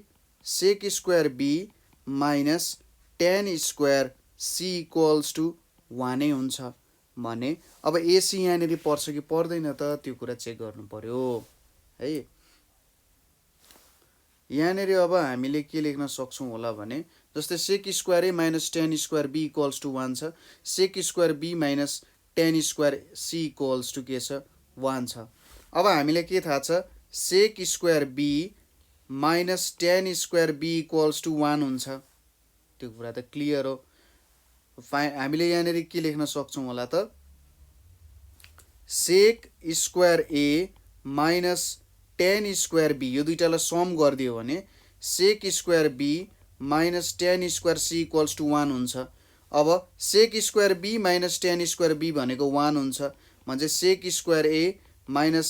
sec square b minus tan square c equals to 1 नै हुन्छ भने अब ac यहाँनिर पर्छ कि पर्दैन त, त्यो कुरा चेक गर्नु पर्यो है। यहाँनिर अब हामीले के लेख्न सक्छौँ होला भने, जस्तै sec square a minus tan square b equals to 1 छ, sec square b minus tan square c equals to के छ, 1 छ। अब हामीले के थाहा छ, sec square b minus tan square b equals to 1 हुन्छ, त्यो कुरा त क्लियर हो। हामीले यहाँनिर के लेख्न सक्छौँ होला त, sec square a minus tan square b, यो दुईटालाई सम गरिदियो भने sec square b minus tan square c equals to 1 हुन्छ। अब sec square b minus tan square b भनेको 1 हुन्छ भने sec square a minus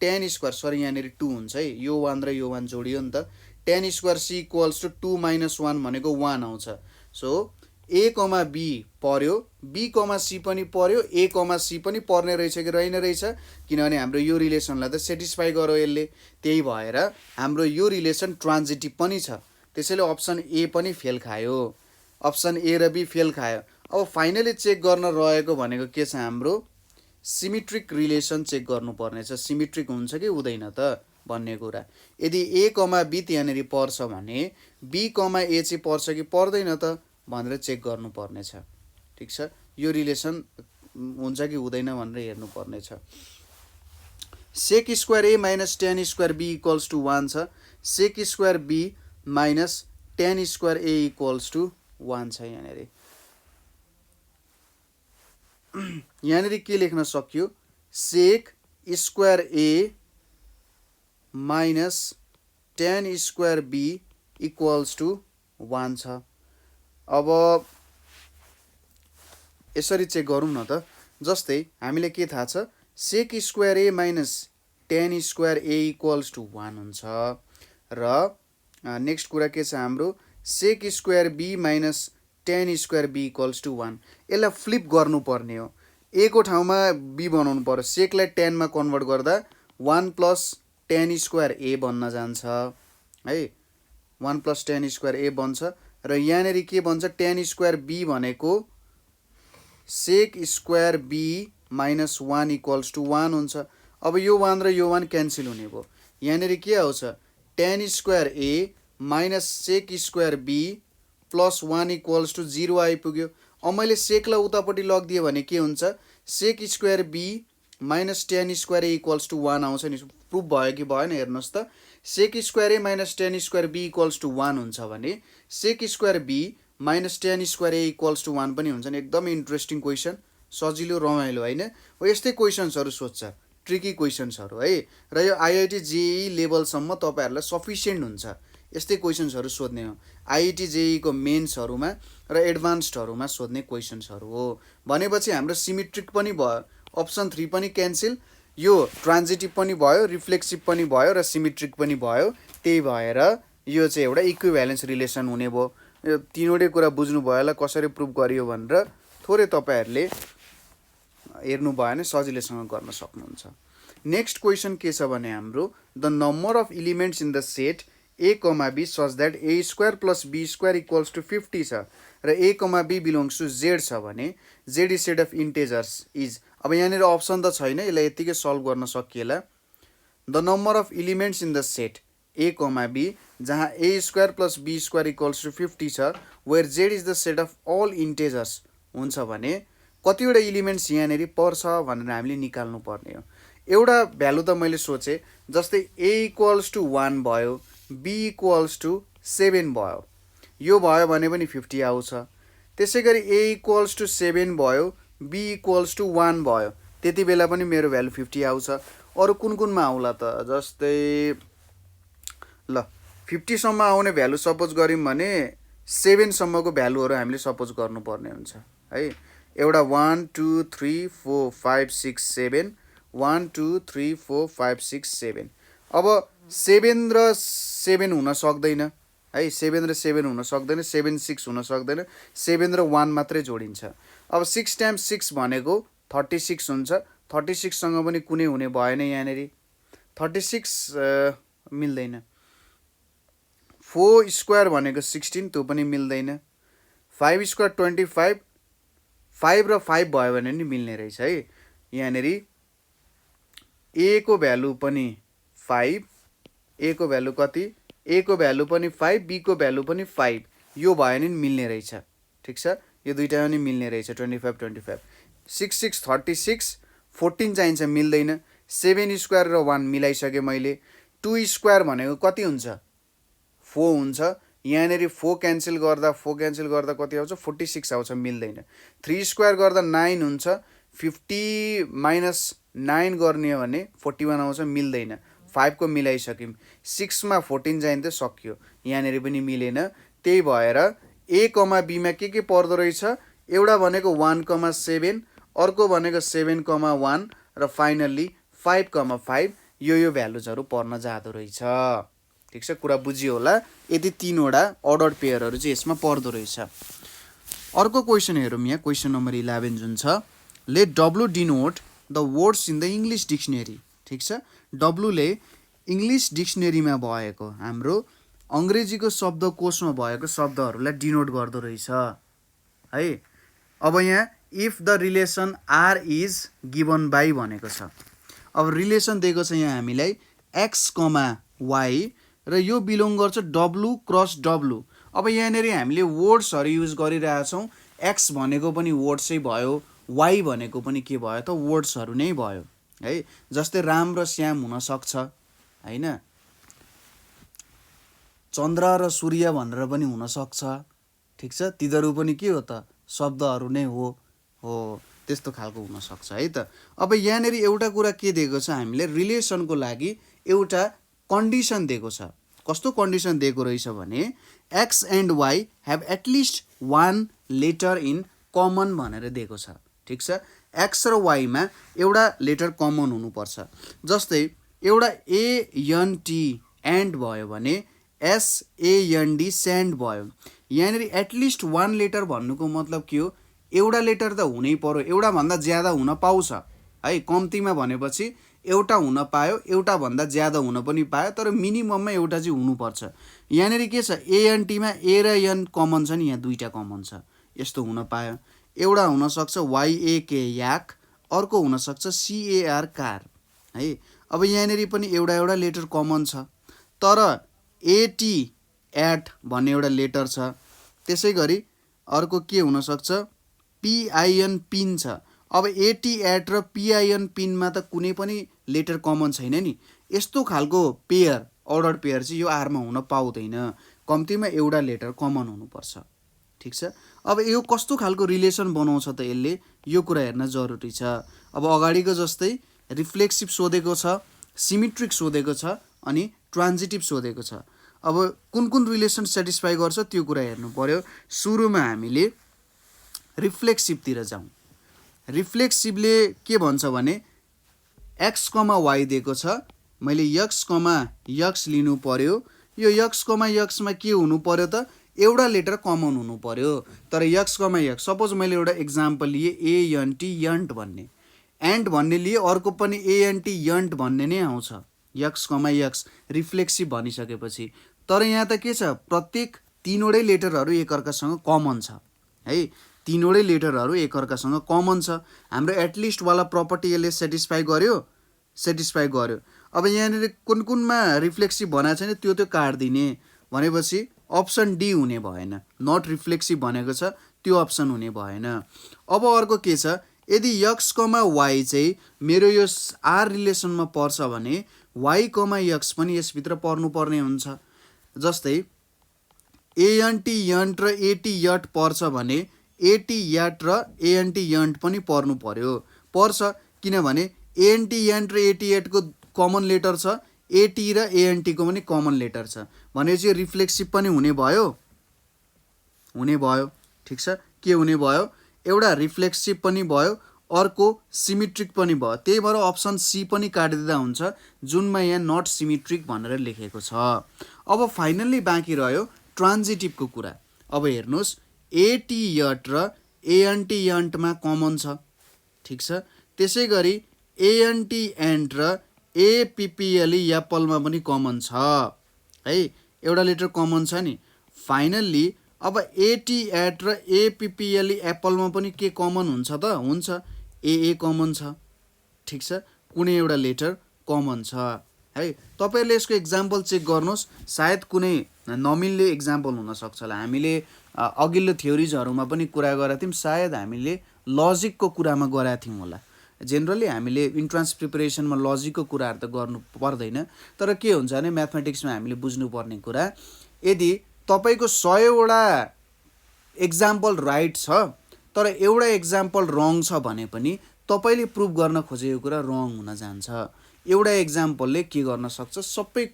tan square, सरी यहाँनिर 2 हुन्छ है, यो 1 र यो 1 जोडियो नि त, tan square c equals to 2 minus 1 भनेको 1 आउँछ। सो a, b पर्यो, b, c पनि पर्यो, a, c पनि पर्ने रहेछ कि रहेन रहेछ, किनभने हाम्रो यो रिलेसनलाई त सेटिस्फाई गर्यो यसले, त्यही भएर हाम्रो यो रिलेसन ट्रान्जिटिभ पनि छ, त्यसैले अप्सन ए पनि फेल खायो, अप्सन ए र बी फेल खायो। अब फाइनली चेक गर्न रहेको भनेको के छ, हाम्रो सिमेट्रिक रिलेसन चेक गर्नुपर्ने छ, सिमेट्रिक हुन्छ कि हुँदैन त भन्ने कुरा। यदि a, b त्यहाँनिर पर्छ भने b, a चाहिँ पर्छ कि पर्दैन त भनेर चेक गर्नुपर्ने छ, ठिक छ, यो रिलेसन हुन्छ कि हुँदैन भनेर हेर्नुपर्ने छ। Sec square a minus tan square b equals to 1 छ, sec square b minus tan square a equals to 1 छ। यहाँनिर के लेख्न सकियो, sec square a minus tan square b equals to 1 छ। अब यसरी चेक गरौँ न त। जस्तै हामीले के थाहा छ, sec square a minus tan square a equals to 1 हुन्छ र नेक्स्ट कुरा के छ हाम्रो, sec square b minus tan square b equals to 1। यसलाई फ्लिप गर्नुपर्ने हो, ए को ठाउँमा बी बनाउनु पर्यो। सेकलाई 10 मा कन्भर्ट गर्दा 1 प्लस टेन स्क्वायर ए बन्न जान्छ है, 1 प्लस टेन स्क्वायर ए बन्छ र यहाँनिर के बन्छ, टेन स्क्वायर बी भनेको sec square b minus 1 equals to 1 हुन्छ। अब यो 1 र यो 1 क्यान्सल हुने भयो, यहाँनिर के आउँछ, tan square a minus sec square b plus 1 equals to 0 आइपुग्यो। अब मैले सेकलाई उतापट्टि लगिदिएँ भने के हुन्छ, sec square b minus tan square a equals to 1 आउँछ नि। प्रुफ भयो कि भएन हेर्नुहोस् त। Sec square a minus tan square b equals to 1 हुन्छ भने sec square b minus tan square a equals to 1 पनि हुन्छ नि। एकदमै इन्ट्रेस्टिङ क्वेसन, सजिलो रमाइलो होइन हो। यस्तै क्वेसन्सहरू सोध्छ, ट्रिकी क्वेसन्सहरू है। र यो आइआइटी जेई लेभलसम्म तपाईँहरूलाई सफिसियन्ट हुन्छ यस्तै क्वेसन्सहरू सोध्ने हो। आइआइटी जेईको मेन्सहरूमा र एडभान्स्डहरूमा सोध्ने क्वेसन्सहरू हो भनेपछि हाम्रो सिमेट्रिक पनि भयो, अप्सन 3 पनि क्यान्सल, यो ट्रान्जिटिभ पनि भयो, रिफ्लेक्सिभ पनि भयो र सिमेट्रिक पनि भयो। त्यही भएर यो चाहिँ एउटा इक्विभ्यालेन्स रिलेसन हुने भयो। यो तीनवटै कुरा बुझ्नुभयो होला कसरी प्रुभ गरियो भनेर। थोरै तपाईँहरूले हेर्नु भयो भने सजिलैसँग गर्न सक्नुहुन्छ। नेक्स्ट क्वेसन के छ भने हाम्रो, the number of elements in the set A comma B such that A square plus B square equals to 50 छ र A comma B belongs to Z छ भने Z is set of integers is. अब यहाँनिर option त छैन, यसलाई यत्तिकै सल्भ गर्न सकिएला। The number of elements in the set A comma B जहाँ A square plus B square equals to 50 छ, where Z is the set of all integers हुन्छ भने कतिवटा इलिमेन्ट्स यहाँनिर पर्छ भनेर हामीले निकाल्नु पर्ने हो। एउटा भ्यालु त मैले सोचेँ, जस्तै ए इक्वल्स टु 1 भयो, बी इक्वल्स टु 7 भयो, यो भयो भने पनि 50 आउँछ। त्यसै गरी ए इक्वल्स टु 7 भयो, बी इक्वल्स टु 1 भयो, त्यति बेला पनि मेरो भ्यालु 50 आउँछ। अरू कुन कुनमा आउला त, जस्तै ल 50 सम्म आउने भ्यालु सपोज गऱ्यौँ भने 7 सम्मको भ्यालुहरू हामीले सपोज गर्नुपर्ने हुन्छ है। एउटा 1 2 3 4 5 6 7, 1 2 3 4 5 6 7। अब 7 र 7 हुन सक्दैन है, 7 र 7 हुन सक्दैन, 7 6 हुन सक्दैन, 7 र 1 मात्रै जोडिन्छ। अब 6 टाइम्स 6 भनेको 36 हुन्छ, 36सँग पनि कुनै हुने भएन यहाँनिर, 36 मिल्दैन। 4 स्क्वायर भनेको 16, त्यो पनि मिल्दैन। 5 स्क्वायर 25, 5 र 5 भयो भने नि मिल्ने रहेछ है। यहाँनिर ए को भ्यालु पनि 5, ए को भ्यालु कति, ए को भ्यालु पनि 5, बी को भ्यालु पनि 5, यो भयो नि मिल्ने रहेछ। ठिक छ, यो दुइटा पनि मिल्ने रहेछ, 25 25। 6 6 36, 14 चाहिन्छ, मिल्दैन। 7 स्क्वायर र 1 मिलाइसकेँ मैले। 2 स्क्वायर भनेको कति हुन्छ, 4 हुन्छ। यहाँनिर 4 क्यान्सल गर्दा कति आउँछ, 46 आउँछ, मिल्दैन। 3 स्क्वायर गर्दा 9 हुन्छ, 50 माइनस 9 गर्ने हो भने 41 आउँछ, मिल्दैन। 5 को मिलाइसक्यौँ, 6 मा 14 चाहिन्थ्यो, सक्यो, यहाँनिर पनि मिलेन। त्यही भएर ए कमा बीमा के पर्दो रहेछ, एउटा भनेको 1,7, अर्को भनेको 7,1 र फाइनल्ली 5,5, यो भ्यालुजहरू पर्न जाँदो रहेछ। ठिक छ, कुरा बुझियो होला। यदि तीनवटा अर्डर पेयरहरू चाहिँ यसमा पर्दो रहेछ। अर्को क्वेसन हेरौँ यहाँ, क्वेसन नम्बर 11 जुन छ, लेट डब्लु denote the words in the English dictionary. ठिक छ, डब्लुले इङ्ग्लिस डिक्सनरीमा भएको हाम्रो अङ्ग्रेजीको शब्दकोशमा भएको शब्दहरूलाई डिनोट गर्दो रहेछ है। अब यहाँ if the relation R is given by भनेको छ। अब रिलेसन दिएको छ यहाँ हामीलाई एक्स कमा वाई र यो बिलोङ गर्छ डब्लु क्रस डब्लु। अब यहाँनिर हामीले वर्ड्सहरू युज गरिरहेछौँ, एक्स भनेको पनि वर्ड्सै भयो, वाई भनेको पनि के भयो त वर्ड्सहरू नै भयो है। जस्तै राम र श्याम हुनसक्छ होइन, चन्द्र र सूर्य भनेर पनि हुनसक्छ। ठिक छ, तिनीहरू पनि के हो त शब्दहरू नै हो त्यस्तो खालको हुनसक्छ है त। अब यहाँनिर एउटा कुरा के दिएको छ, हामीले रिलेसनको लागि एउटा कन्डिसन दिएको छ। कस्तो कन्डिसन दिएको रहेछ भने x and y have at least one letter in common भनेर दिएको छ। ठिक छ, एक्स र वाईमा एउटा लेटर कमन हुनुपर्छ। जस्तै एउटा एएनटी एन्ड भयो भने एसएएनडी स्यान्ड भयो। यहाँनिर एटलिस्ट वान लेटर भन्नुको मतलब के हो, एउटा लेटर त हुनै पर्यो, एउटा भन्दा ज्यादा हुन पाउँछ है। कम्तीमा भनेपछि एउटा हुन पायो, एउटा भन्दा ज्यादा हुन पनि पायो, तर मिनिमममा एउटा चाहिँ हुनुपर्छ। यहाँनिर के छ, एएनटीमा ए र एन कमन छ नि, यहाँ दुईटा कमन छ, यस्तो हुन पायो। एउटा हुनसक्छ वाइएके याक, अर्को हुनसक्छ सिएआर कार है। अब यहाँनिर पनि एउटा एउटा लेटर कमन छ, तर एटी एट भन्ने एउटा लेटर छ। त्यसै गरी अर्को के हुनसक्छ, पिआइएन पिन छ। अब एटी एट र पिआइएन पिनमा त कुनै पनि लेटर कमन छैन नि। यस्तो खालको पेयर, अर्डर पेयर चाहिँ यो आरमा हुन पाउँदैन, कम्तीमा एउटा लेटर कमन हुनुपर्छ। ठिक छ, अब यो कस्तो खालको रिलेसन बनाउँछ त यसले, यो कुरा हेर्न जरुरी छ। अब अगाडिको जस्तै रिफ्लेक्सिभ सोधेको छ, सिमेट्रिक सोधेको छ, अनि ट्रान्जिटिभ सोधेको छ। अब कुन कुन रिलेसन सेटिस्फाई गर्छ त्यो कुरा हेर्नु पर्यो। सुरुमा हामीले रिफ्लेक्सिभतिर जाउँ। रिफ्लेक्सिभले के भन्छ भने एक्स कमा वाई दिएको छ, मैले यक्स कमा यक्स लिनु पर्यो। यो यक्स कमा यक्समा के हुनु पर्यो त, एउटा लेटर कमन हुनु पर्यो। तर यक्स कमा यक्स, सपोज मैले एउटा इक्जाम्पल लिए एएनटी यन्ट भन्ने, एन्ड भन्ने लिए, अर्को पनि एएनटी यन्ट भन्ने नै आउँछ, यक्स कमा यक्स रिफ्लेक्सिभ भनिसकेपछि। तर यहाँ त के छ, प्रत्येक तीनवटै लेटरहरू एकअर्कासँग कमन छ है, तीनवटै लेटरहरू एकअर्कासँग कमन छ। हाम्रो एटलिस्टवाला प्रपर्टी यसले सेटिस्फाई गर्यो। अब यहाँनिर कुन कुनमा रिफ्लेक्सिभ बनाएको छैन त्यो काटिदिने भनेपछि अप्सन डी हुने भएन, नट रिफ्लेक्सिभ भनेको छ, त्यो अप्सन हुने भएन। अब अर्को के छ, यदि यक्स कमा वाई चाहिँ मेरो यो आर रिलेसनमा पर्छ भने वाई कमा यक्स पनि यसभित्र पर्नुपर्ने हुन्छ। जस्तै एएनटी यन्ट र एटी यट पर्छ भने एटी यट र एएनटी यन्ट पनि पर्नु पर्छ, किनभने एएनटी यन्ट र एटी यटको कमन लेटर छ, एटी र एएनटीको पनि कमन लेटर छ भनेपछि रिफ्लेक्सिभ पनि हुने भयो। ठिक छ, के हुने भयो, एउटा रिफ्लेक्सिभ पनि भयो, अर्को सिमेट्रिक पनि भयो। त्यही भएर अप्सन सी पनि काटिदिँदा हुन्छ, जुनमा यहाँ नट सिमेट्रिक भनेर लेखेको छ। अब फाइनल्ली बाँकी रह्यो ट्रान्जिटिभको कुरा। अब हेर्नुहोस्, एटी यट र एएनटी यन्टमा कमन छ। ठिक छ, त्यसै गरी एएनटी एन्ट र एपिपिएलई एप्पलमा पनि कमन छ है, एउटा लेटर कमन छ नि। फाइनल्ली अब एटी एट र एपिपिएलई एप्पलमा पनि के कमन हुन्छ त, हुन्छ, एए कमन छ। ठिक छ, कुनै एउटा लेटर कमन छ है। तपाईँहरूले यसको इक्जाम्पल चेक गर्नुहोस्, सायद कुनै नमिल्ने इक्जाम्पल हुनसक्छ होला। हामीले अघिल्लो थ्योरिजहरूमा पनि कुरा गरेका थियौँ, सायद हामीले लजिकको कुरामा गरेका थियौँ होला। जेनरली हामीले इन्ट्रान्स प्रिपरेसनमा लजिकको कुराहरू त गर्नु पर्दैन, तर के हुन्छ भने म्याथमेटिक्समा हामीले बुझ्नुपर्ने कुरा, यदि तपाईँको 100वटा एक्जाम्पल राइट छ तर एउटा एक्जाम्पल रङ छ भने पनि तपाईँले प्रुभ गर्न खोजेको कुरा रङ हुन जान्छ। एउटा एक्जाम्पलले के गर्न सक्छ, सबै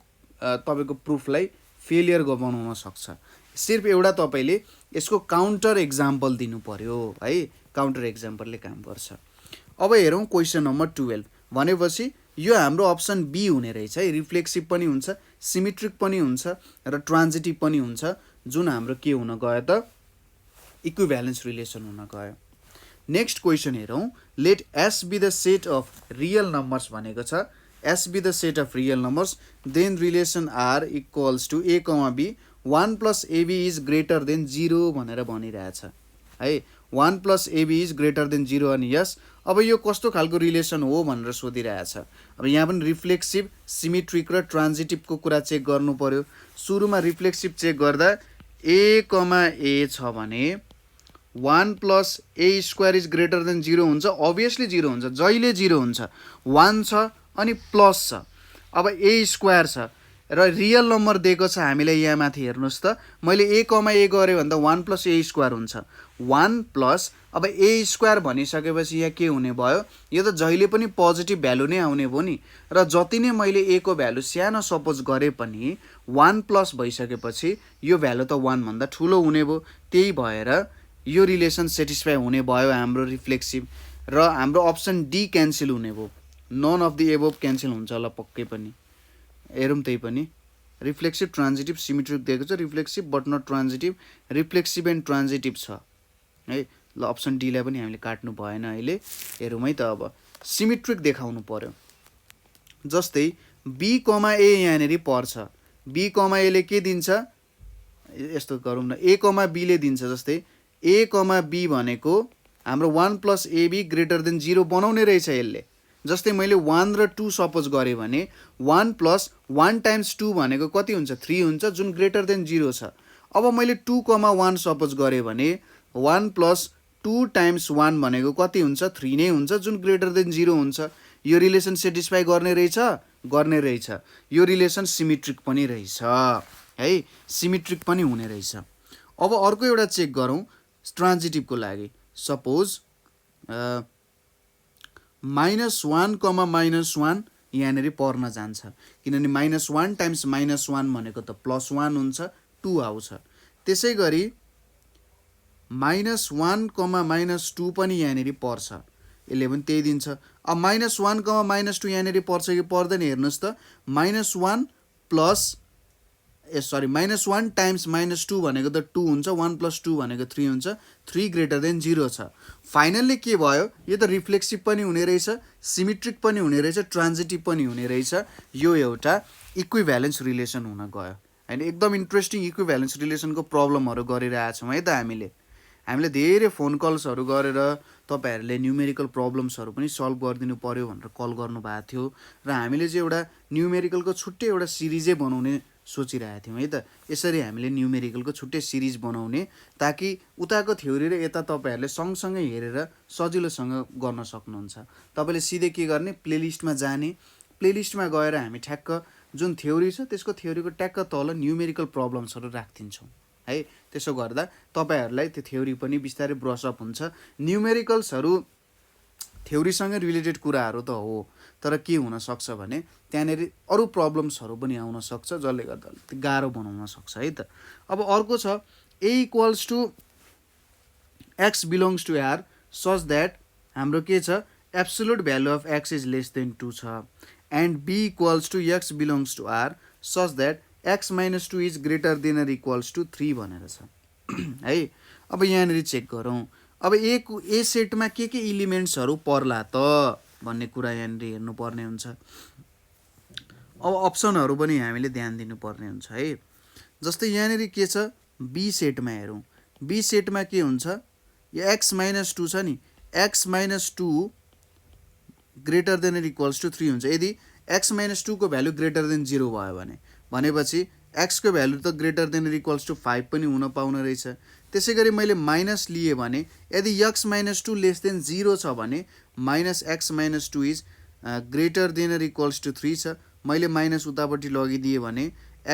तपाईँको प्रुफलाई फेलियर बनाउन सक्छ। सिर्फ एउटा तपाईँले यसको काउन्टर एक्जाम्पल दिनु पर्यो है, काउन्टर एक्जाम्पलले काम गर्छ। अब हेरौँ क्वेसन नम्बर 12 भनेपछि यो हाम्रो अप्सन बी हुने रहेछ है, रिफ्लेक्सिभ पनि हुन्छ, सिमेट्रिक पनि हुन्छ र ट्रान्जिटिभ पनि हुन्छ, जुन हाम्रो के हुन गयो त, इक्विभ्यालेन्स रिलेसन हुन गयो। नेक्स्ट क्वेसन हेरौँ, let S be the set of real numbers भनेको छ। S be the set of real numbers, then relation R equals to a comma b, 1 plus a b is greater than 0 भनेर भनिरहेछ है। 1 plus a b is greater than 0 अनि यस। अब यो कस्तो खालको रिलेसन हो भनेर सोधिरहेछ। अब यहाँ पनि रिफ्लेक्सिभ, सिमेट्रिक र ट्रान्जिटिभको कुरा चेक गर्नु पर्यो। सुरुमा रिफ्लेक्सिभ चेक गर्दा ए कमा ए छ भने 1 plus A square is greater than 0 हुन्छ, अभियसली 0 हुन्छ, जहिले 0 हुन्छ। 1 छ अनि प्लस छ, अब ए स्क्वायर छ, र रियल नम्बर दिएको छ हामीलाई यहाँ माथि हेर्नुहोस् त मैले a, a गरेँ भन्दा 1 + a² हुन्छ 1 प्लस अब a² भनिसकेपछि यहाँ के हुने भयो यो त जहिले पनि पोजिटिभ भ्यालु नै आउने भयो नि र जति नै मैले a को भ्यालु सानो सपोज गरे पनि 1 प्लस भइसकेपछि यो भ्यालु त 1 भन्दा ठुलो हुने भयो त्यही भएर यो रिलेसन सेटिस्फाई हुने भयो हाम्रो रिफ्लेक्सिभ र हाम्रो अप्सन डी क्यान्सल हुने भयो none of the above cancel हुन्छ होला पक्कै पनि हेरौँ त्यही पनि रिफ्लेक्सिभ ट्रान्जिटिभ सिमेट्रिक दिएको छ reflexive but not transitive reflexive and transitive छ है ल अप्सन डीलाई पनि हामीले काट्नु भएन अहिले हेरौँ है त अब सिमेट्रिक देखाउनु पर्यो जस्तै बी, ए यहाँनिर पर्छ बी, एले के दिन्छ यस्तो गरौँ न a, b ले दिन्छ जस्तै a, b भनेको हाम्रो 1 + ab > 0 बनाउने रहेछ यसले जस्तै मैले 1 र 2 सपोज गरेँ भने 1 + 1 × 2 भनेको कति हुन्छ 3 हुन्छ जुन > 0 छ अब मैले 2, 1 सपोज गरेँ भने 1 + 2 × 1 भनेको कति हुन्छ 3 नै हुन्छ जुन > 0 हुन्छ यो रिलेसन सेटिस्फाई गर्ने रहेछ यो रिलेसन सिमेट्रिक पनि रहेछ है सिमेट्रिक पनि हुने रहेछ अब अर्को एउटा चेक गरौँ ट्रान्जिटिभको लागि सपोज -1, -1 यहाँनिर पर्न जान्छ किनभने -1 × -1 भनेको त +1 हुन्छ 2 आउँछ त्यसै गरी -1, -2 पनि यहाँनिर पर्छ यसले पनि त्यही दिन्छ अब -1, -2 यहाँनिर पर्छ कि पर्दैन हेर्नुहोस् त -1 + -1 × -2 भनेको त 2 हुन्छ 1 + 2 भनेको 3 हुन्छ 3 > 0 छ फाइनल्ली के भयो यो त रिफ्लेक्सिभ पनि हुने रहेछ सिमेट्रिक पनि हुने रहेछ ट्रान्जिटिभ पनि हुने रहेछ यो एउटा इक्विभ्यालेन्स रिलेसन हुन गयो हैन एकदम इन्ट्रेस्टिङ इक्विभ्यालेन्स रिलेसनको प्रब्लमहरू गरिरहेछौँ है त हामीले धेरै फोन कल्सहरू गरेर तपाईहरुले न्युमेरिकल प्रब्लम्सहरू पनि सल्भ गरिदिनु पर्यो भनेर कल गर्नुभएको थियो र हामीले चाहिँ एउटा न्युमेरिकलको छुट्टै एउटा सिरिजै बनाउने सोचिरहेको थियौँ है त यसरी हामीले न्युमेरिकलको छुट्टै सिरिज बनाउने ताकि उताको थ्योरी र यता तपाईहरुले सँगसँगै हेरेर सजिलोसँग गर्न सक्नुहुन्छ तपाईले सिधै के गर्ने प्लेलिस्टमा जाने प्लेलिस्टमा गएर हामी ठ्याक्क जुन थ्योरी छ त्यसको थ्योरीको ट्याक्क तल न्युमेरिकल प्रब्लम्सहरू राख्दिन्छौँ है त्यसो गर्दा तपाईहरुलाई त्यो थ्योरी पनि बिस्तारै ब्रस अप हुन्छ न्युमेरिकल्सहरू थ्योरीसँग रिलेटेड कुराहरू त हो तर के हुन सक्छ भने त्यहाँनेरि अरु प्रब्लम्सहरू पनि आउन सक्छ जसले गर्दा गाह्रो बनाउन सक्छ है त अब अर्को छ a = x belongs to r such that हाम्रो के छ absolute value of x is less then 2 छ and b = x belongs to r such that x - 2 is greater than or equals to 3 भनेर छ है अब यहाँनिर चेक गरौँ अब ए सेटमा के इलिमेन्ट्सहरू पर्ला त भन्ने कुरा यहाँनिर हेर्नुपर्ने हुन्छ अब अप्सनहरू पनि हामीले ध्यान दिनुपर्ने हुन्छ है जस्तै यहाँनिर के छ बी सेटमा हेरौँ बी सेटमा के हुन्छ यो x - 2 छ नि x - 2 greater than or equals to 3 हुन्छ यदि x - 2 को भ्यालु ग्रेटर देन 0 भयो भनेपछि x को भ्यालु त greater than or equals to 5 पनि हुन पाउने रहेछ त्यसै गरी मैले माइनस लिए भने यदि x - 2 लेस देन 0 छ भने -x - 2 is greater than or equals to 3 छ मैले माइनस उतापट्टि लगिदिए भने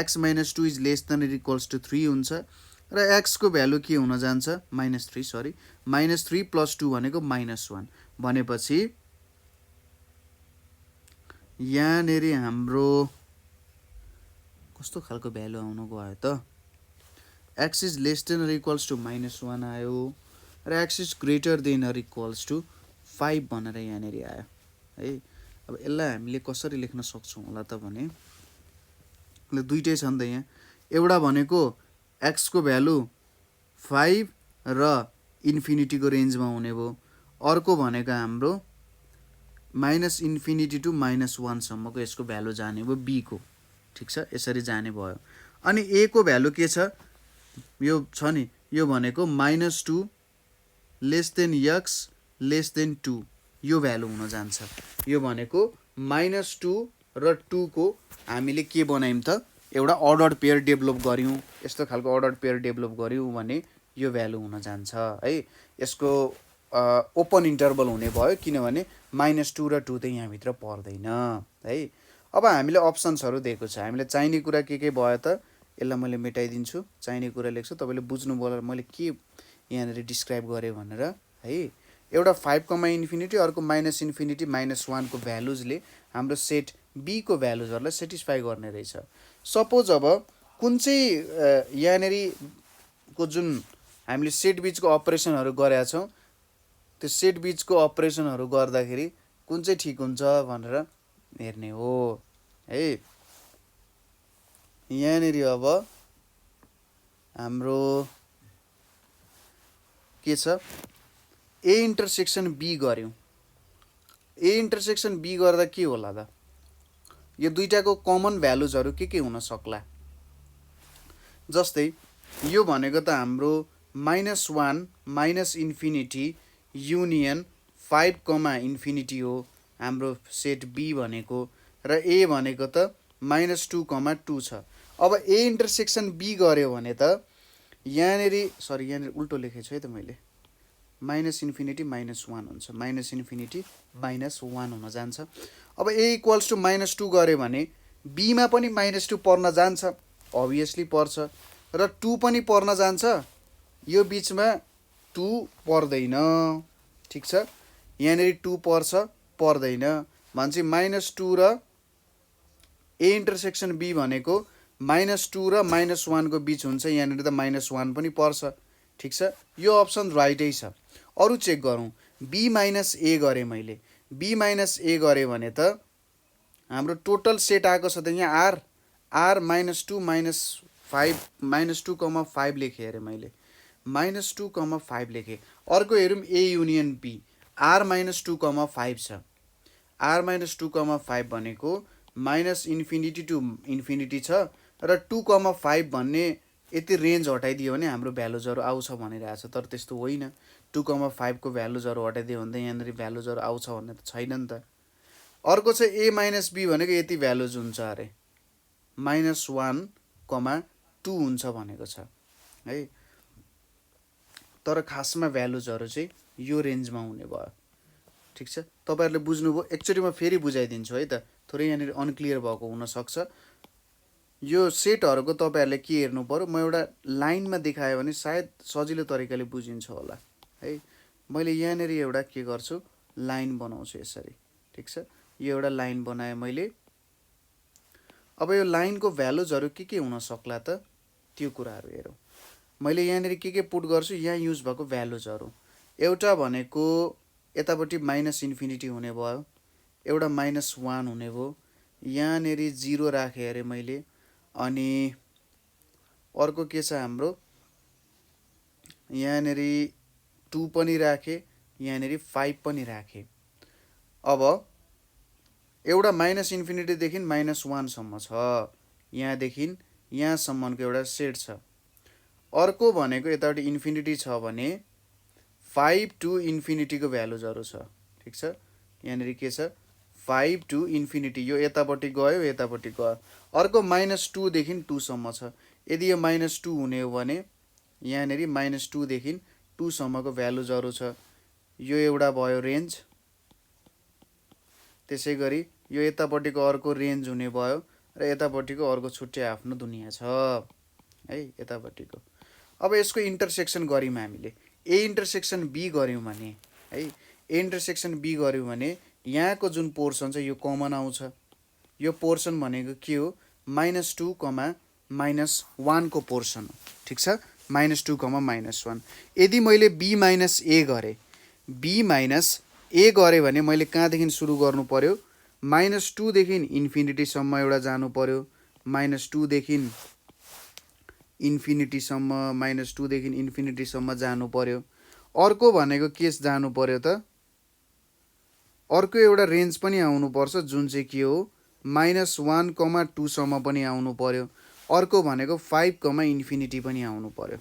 x - 2 is less than or equals to 3 हुन्छ र x को भ्यालु के हुन जान्छ -3 सरी -3 + 2 भनेको -1 भनेपछि यहाँनेरि हाम्रो कस्तो खालको भ्यालु आउनु गयो त x is less than or equals to -1 आयो र x is greater than or equals to 5 भनेर यहाँनेरि आयो है अब यसलाई हामीले कसरी लेख्न सक्छौँ होला त भने दुईटै छ नि त यहाँ एउटा भनेको x को भ्यालु 5 र इन्फिनिटीको रेन्जमा हुने भयो अर्को भनेको हाम्रो -∞ टु -1 सम्मको यसको भ्यालु जाने भयो b को ठीक छ यसरी जाने भयो अनि a को भ्यालु के छ यो छ नि यो भनेको -2 lace than x less than 2 यो भ्यालु हुन जान्छ यो भनेको -2 र 2 को हामीले के बनायौं त एउटा अर्डर्ड पेयर डेभलप गर्यौं यस्तो खालको अर्डर्ड पेयर डेभलप गर्यौं भने यो भ्यालु हुन जान्छ है यसको ओपन इन्टरभल हुने भयो किनभने -2 र 2 त यहाँ भित्र पर्दैन है अब हामीले अप्सन्सहरू दिएको छ, हामीले चाहिने कुरा के भयो त, यसलाई मैले मेटाइदिन्छु, चाहिने कुरा लेख्छु, तपाईँले बुझ्नुभयो होला मैले के यहाँनिर डिस्क्राइब गरेँ भनेर है। एउटा 5, अर्को -∞, -1 को भ्यालुजले हाम्रो सेट बी को भ्यालुजहरूलाई सेटिस्फाई गर्ने रहेछ। सपोज अब कुन चाहिँ यहाँनिर को जुन हामीले सेट बिचको अपरेसनहरू गरेका छौँ, त्यो सेट बिचको अपरेसनहरू गर्दाखेरि कुन चाहिँ ठिक हुन्छ भनेर हेर्ने हो है। यहाँनिर अब हाम्रो के छ, ए इन्टरसेक्सन बी गऱ्यौँ। ए इन्टरसेक्सन बी गर्दा के होला त, यो दुईटाको कमन भ्यालुजहरू के हुन सक्ला। जस्तै यो भनेको त हाम्रो -1 - युनियन 5, हो हाम्रो सेट बी भनेको, र ए भनेको त -2, छ। अब ए इन्टरसेक्सन बी गऱ्यो भने त यहाँनिर यहाँनिर उल्टो लेखेको छु है त मैले, -∞ -1 हुन्छ, -∞ -1 हुन जान्छ। अब ए इक्वल्स टु -2 गऱ्यो भने बीमा पनि -2 पर्न जान्छ, अभियसली पर्छ, र 2 पनि पर्न जान्छ, यो बिचमा 2 पर्दैन, ठिक छ। यहाँनिर 2 पर्छ पर्दैन भन्छ, -2 र ए इन्टरसेक्सन बी भनेको -2 र -1 को बिच हुन्छ, यहाँनिर त -1 पनि पर्छ, ठिक छ। यो अप्सन राइटै छ। अरू चेक गरौँ, बी - ए गरेँ मैले, बी - ए गरेँ भने त हाम्रो टोटल सेट आएको छ त यहाँ आर -2 -5 लेखेँ अरे मैले, -2, लेखेँ। अर्को हेरौँ ए युनियन बी, आर -2, 5 छ, आर -2, 5 भनेको -∞ टु ∞ छ, र 2, 5 भन्ने यति रेन्ज हटाइदियो भने हाम्रो भ्यालुजहरू आउँछ भनिरहेछ, तर त्यस्तो होइन। 2, 5 को भ्यालुजहरू हटाइदियो भने त यहाँनिर भ्यालुजहरू आउँछ भन्ने त छैन नि त। अर्को चाहिँ ए - बी भनेको यति भ्यालुज हुन्छ अरे, -1, 2 हुन्छ भनेको छ है, तर खासमा भ्यालुजहरू चाहिँ यो रेन्जमा हुने भयो, ठिक छ। तपाईँहरूले बुझ्नुभयो, एकचोटि म फेरि बुझाइदिन्छु है त, थोरै यहाँनिर अनक्लियर भएको हुनसक्छ। यो सेटहरूको तपाईँहरूले के हेर्नु पऱ्यो, म एउटा लाइनमा देखाएँ भने सायद सजिलो तरिकाले बुझिन्छ होला है। मैले यहाँनिर एउटा के गर्छु, लाइन बनाउँछु यसरी, ठिक छ। यो एउटा लाइन बनाएँ मैले। अब यो लाइनको भ्यालुजहरू के हुन सक्ला त, त्यो कुराहरू हेरौँ। मैले यहाँनिर के पुट गर्छु, यहाँ युज भएको भ्यालुजहरू, एउटा भनेको यतापट्टि -∞ हुने भयो, एउटा -1 हुने भयो, यहाँनिर 0 राखेँ अरे मैले, अनि अर्को के छ हाम्रो, यहाँनिर 2 पनि राखेँ, यहाँनिर 5 पनि राखेँ। अब एउटा -∞ देखि -1 सम्म छ, यहाँदेखि यहाँसम्मको एउटा सेट छ। अर्को भनेको यतापट्टि इन्फिनिटी छ भने 5 to ∞ को भ्यालुजहरू छ, ठिक छ। यहाँनिर के छ, 5 to ∞, यो यतापट्टि गयो, यतापट्टि गयो। अर्को -2 देखि 2 सम्म छ। यदि यो -2 हुने हो भने यहाँनिर -2 देखि 2 सम्मको भ्यालुजहरू छ, यो एउटा भयो रेन्ज। त्यसै गरी यो यतापट्टिको अर्को रेन्ज हुने भयो, र यतापट्टिको अर्को छुट्टै आफ्नो दुनियाँ छ है, यतापट्टिको। अब यसको इन्टरसेक्सन गऱ्यौँ हामीले, ए इन्टरसेक्सन बी गऱ्यौँ भने है, ए इन्टरसेक्सन बी गऱ्यौँ भने यहाँको जुन पोर्सन छ यो कमन आउँछ। यो पोर्सन भनेको के हो, -2, -1 को पोर्सन हो, ठिक छ, -2, -1। यदि मैले बी - ए गरेँ, बी - ए गरेँ भने मैले कहाँदेखि सुरु गर्नु पर्यो, -2 देखि ∞ सम्म एउटा जानु पर्यो, -2 देखि ∞ सम्म, -2 देखि ∞ सम्म जानु पर्यो। अर्को भनेको के जानु पर्यो त, अर्को एउटा रेन्ज पनि आउनुपर्छ, जुन चाहिँ के हो -1, 2 सम्म पनि आउनु पर्यो। अर्को भनेको 5, ∞ पनि आउनु पर्यो,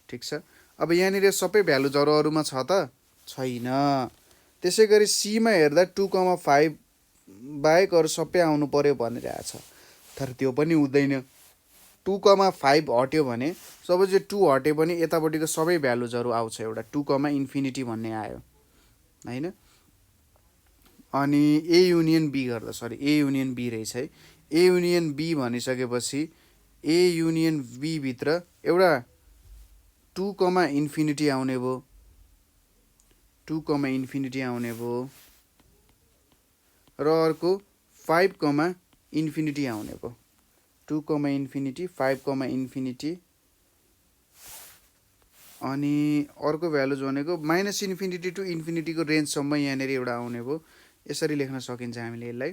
ठिक छ। अब यहाँनिर सबै भ्यालुजहरू अरूमा छ त छैन। त्यसै गरी सीमा हेर्दा 2, 5 बाहेक अरू सबै आउनु पर्यो भनिरहेछ, तर त्यो पनि हुँदैन। 2, 5 हट्यो भने, सपोज यो 2 हट्यो भने यतापट्टिको सबै भ्यालुजहरू आउँछ, एउटा 2, ∞ भन्ने आयो होइन। अनि ए युनियन बी गर्दा सरी ए युनियन बी रहेछ है। ए युनियन बी भनिसकेपछि ए युनियन बी भित्र एउटा 2 कमा इन्फिनिटी आउने भयो, 2 कमा इन्फिनिटी आउने भयो र अर्को 5 कमा इन्फिनिटी आउने भयो, 2 कमा इन्फिनिटी 5 कमा इन्फिनिटी अनि अर्को भ्यालुज भनेको माइनस इन्फिनिटी टु इन्फिनिटीको रेन्जसम्म यहाँनिर एउटा आउने भयो। यसरी लेख्न सकिन्छ हामीले यसलाई।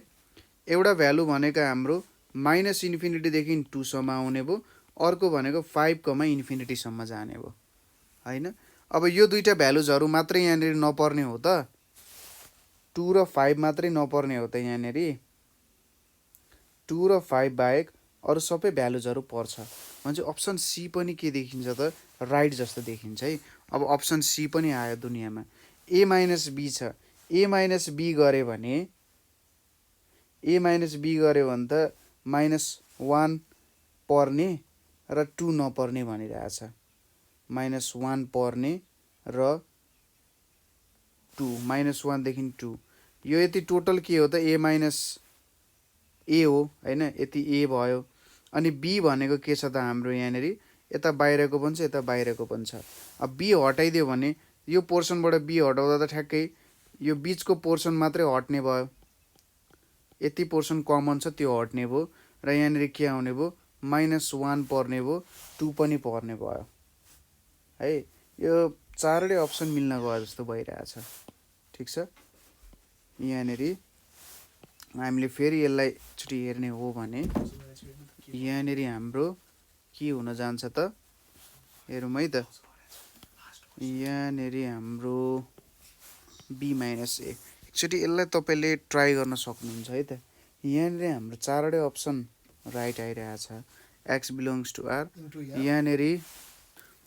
एउटा भ्यालु भनेको हाम्रो माइनस इन्फिनिटीदेखि 2 सम्म आउने भयो, अर्को भनेको 5 कमा इन्फिनिटीसम्म जाने भयो हैन। अब यो दुईटा भ्यालुजहरू मात्रै यहाँनिर नपर्ने हो त, 2 र 5 मात्रै नपर्ने हो त यहाँनिर, 2 र 5 बाहेक अरू सबै भ्यालुजहरू पर्छ भने चाहिँ अप्सन सी पनि के देखिन्छ त राइट जस्तो देखिन्छ है। अब अप्सन सी पनि आयो दुनियाँमा। ए माइनस बी छ, ए माइनस बी गऱ्यो भने त -1 पर्ने र 2 नपर्ने भनिरहेछ, -1 पर्ने र 2 -1 देखि 2 यो यति टोटल के हो त ए माइनस ए हो हैन, यति ए भयो। अनि बी भनेको के छ त हाम्रो यहाँनिर यता बाहिरको पनि छ यता बाहिरको पनि छ। अब बी हटाइदियो भने यो पोर्सनबाट बी हटाउँदा त ठ्याक्कै यो बीचको पोर्सन मात्रै हट्ने भयो, यति पोर्सन कमन छ त्यो हट्ने भयो र यहाँनिर के आउने भयो -1 पर्ने भयो, 2 पनि पर्ने भयो है। यो चारवटै अप्सन मिल्न गयो जस्तो भइरहेछ। ठिक छ, यहाँनिर हामीले फेरि यसलाई एकचोटि हेर्ने हो भने यहाँनिर हाम्रो के हुन जान्छ त हेरौँ है त। यहाँनिर हाम्रो बी माइनस ए, एकचोटि यसलाई तपाईँले ट्राई गर्न सक्नुहुन्छ है त। यहाँनिर हाम्रो चारवटै अप्सन राइट आइरहेछ, एक्स बिलोङ्स टु आर। यहाँनिर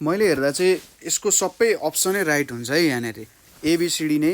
मैले हेर्दा चाहिँ यसको सबै अप्सनै राइट हुन्छ है, यहाँनिर एबिसिडी नै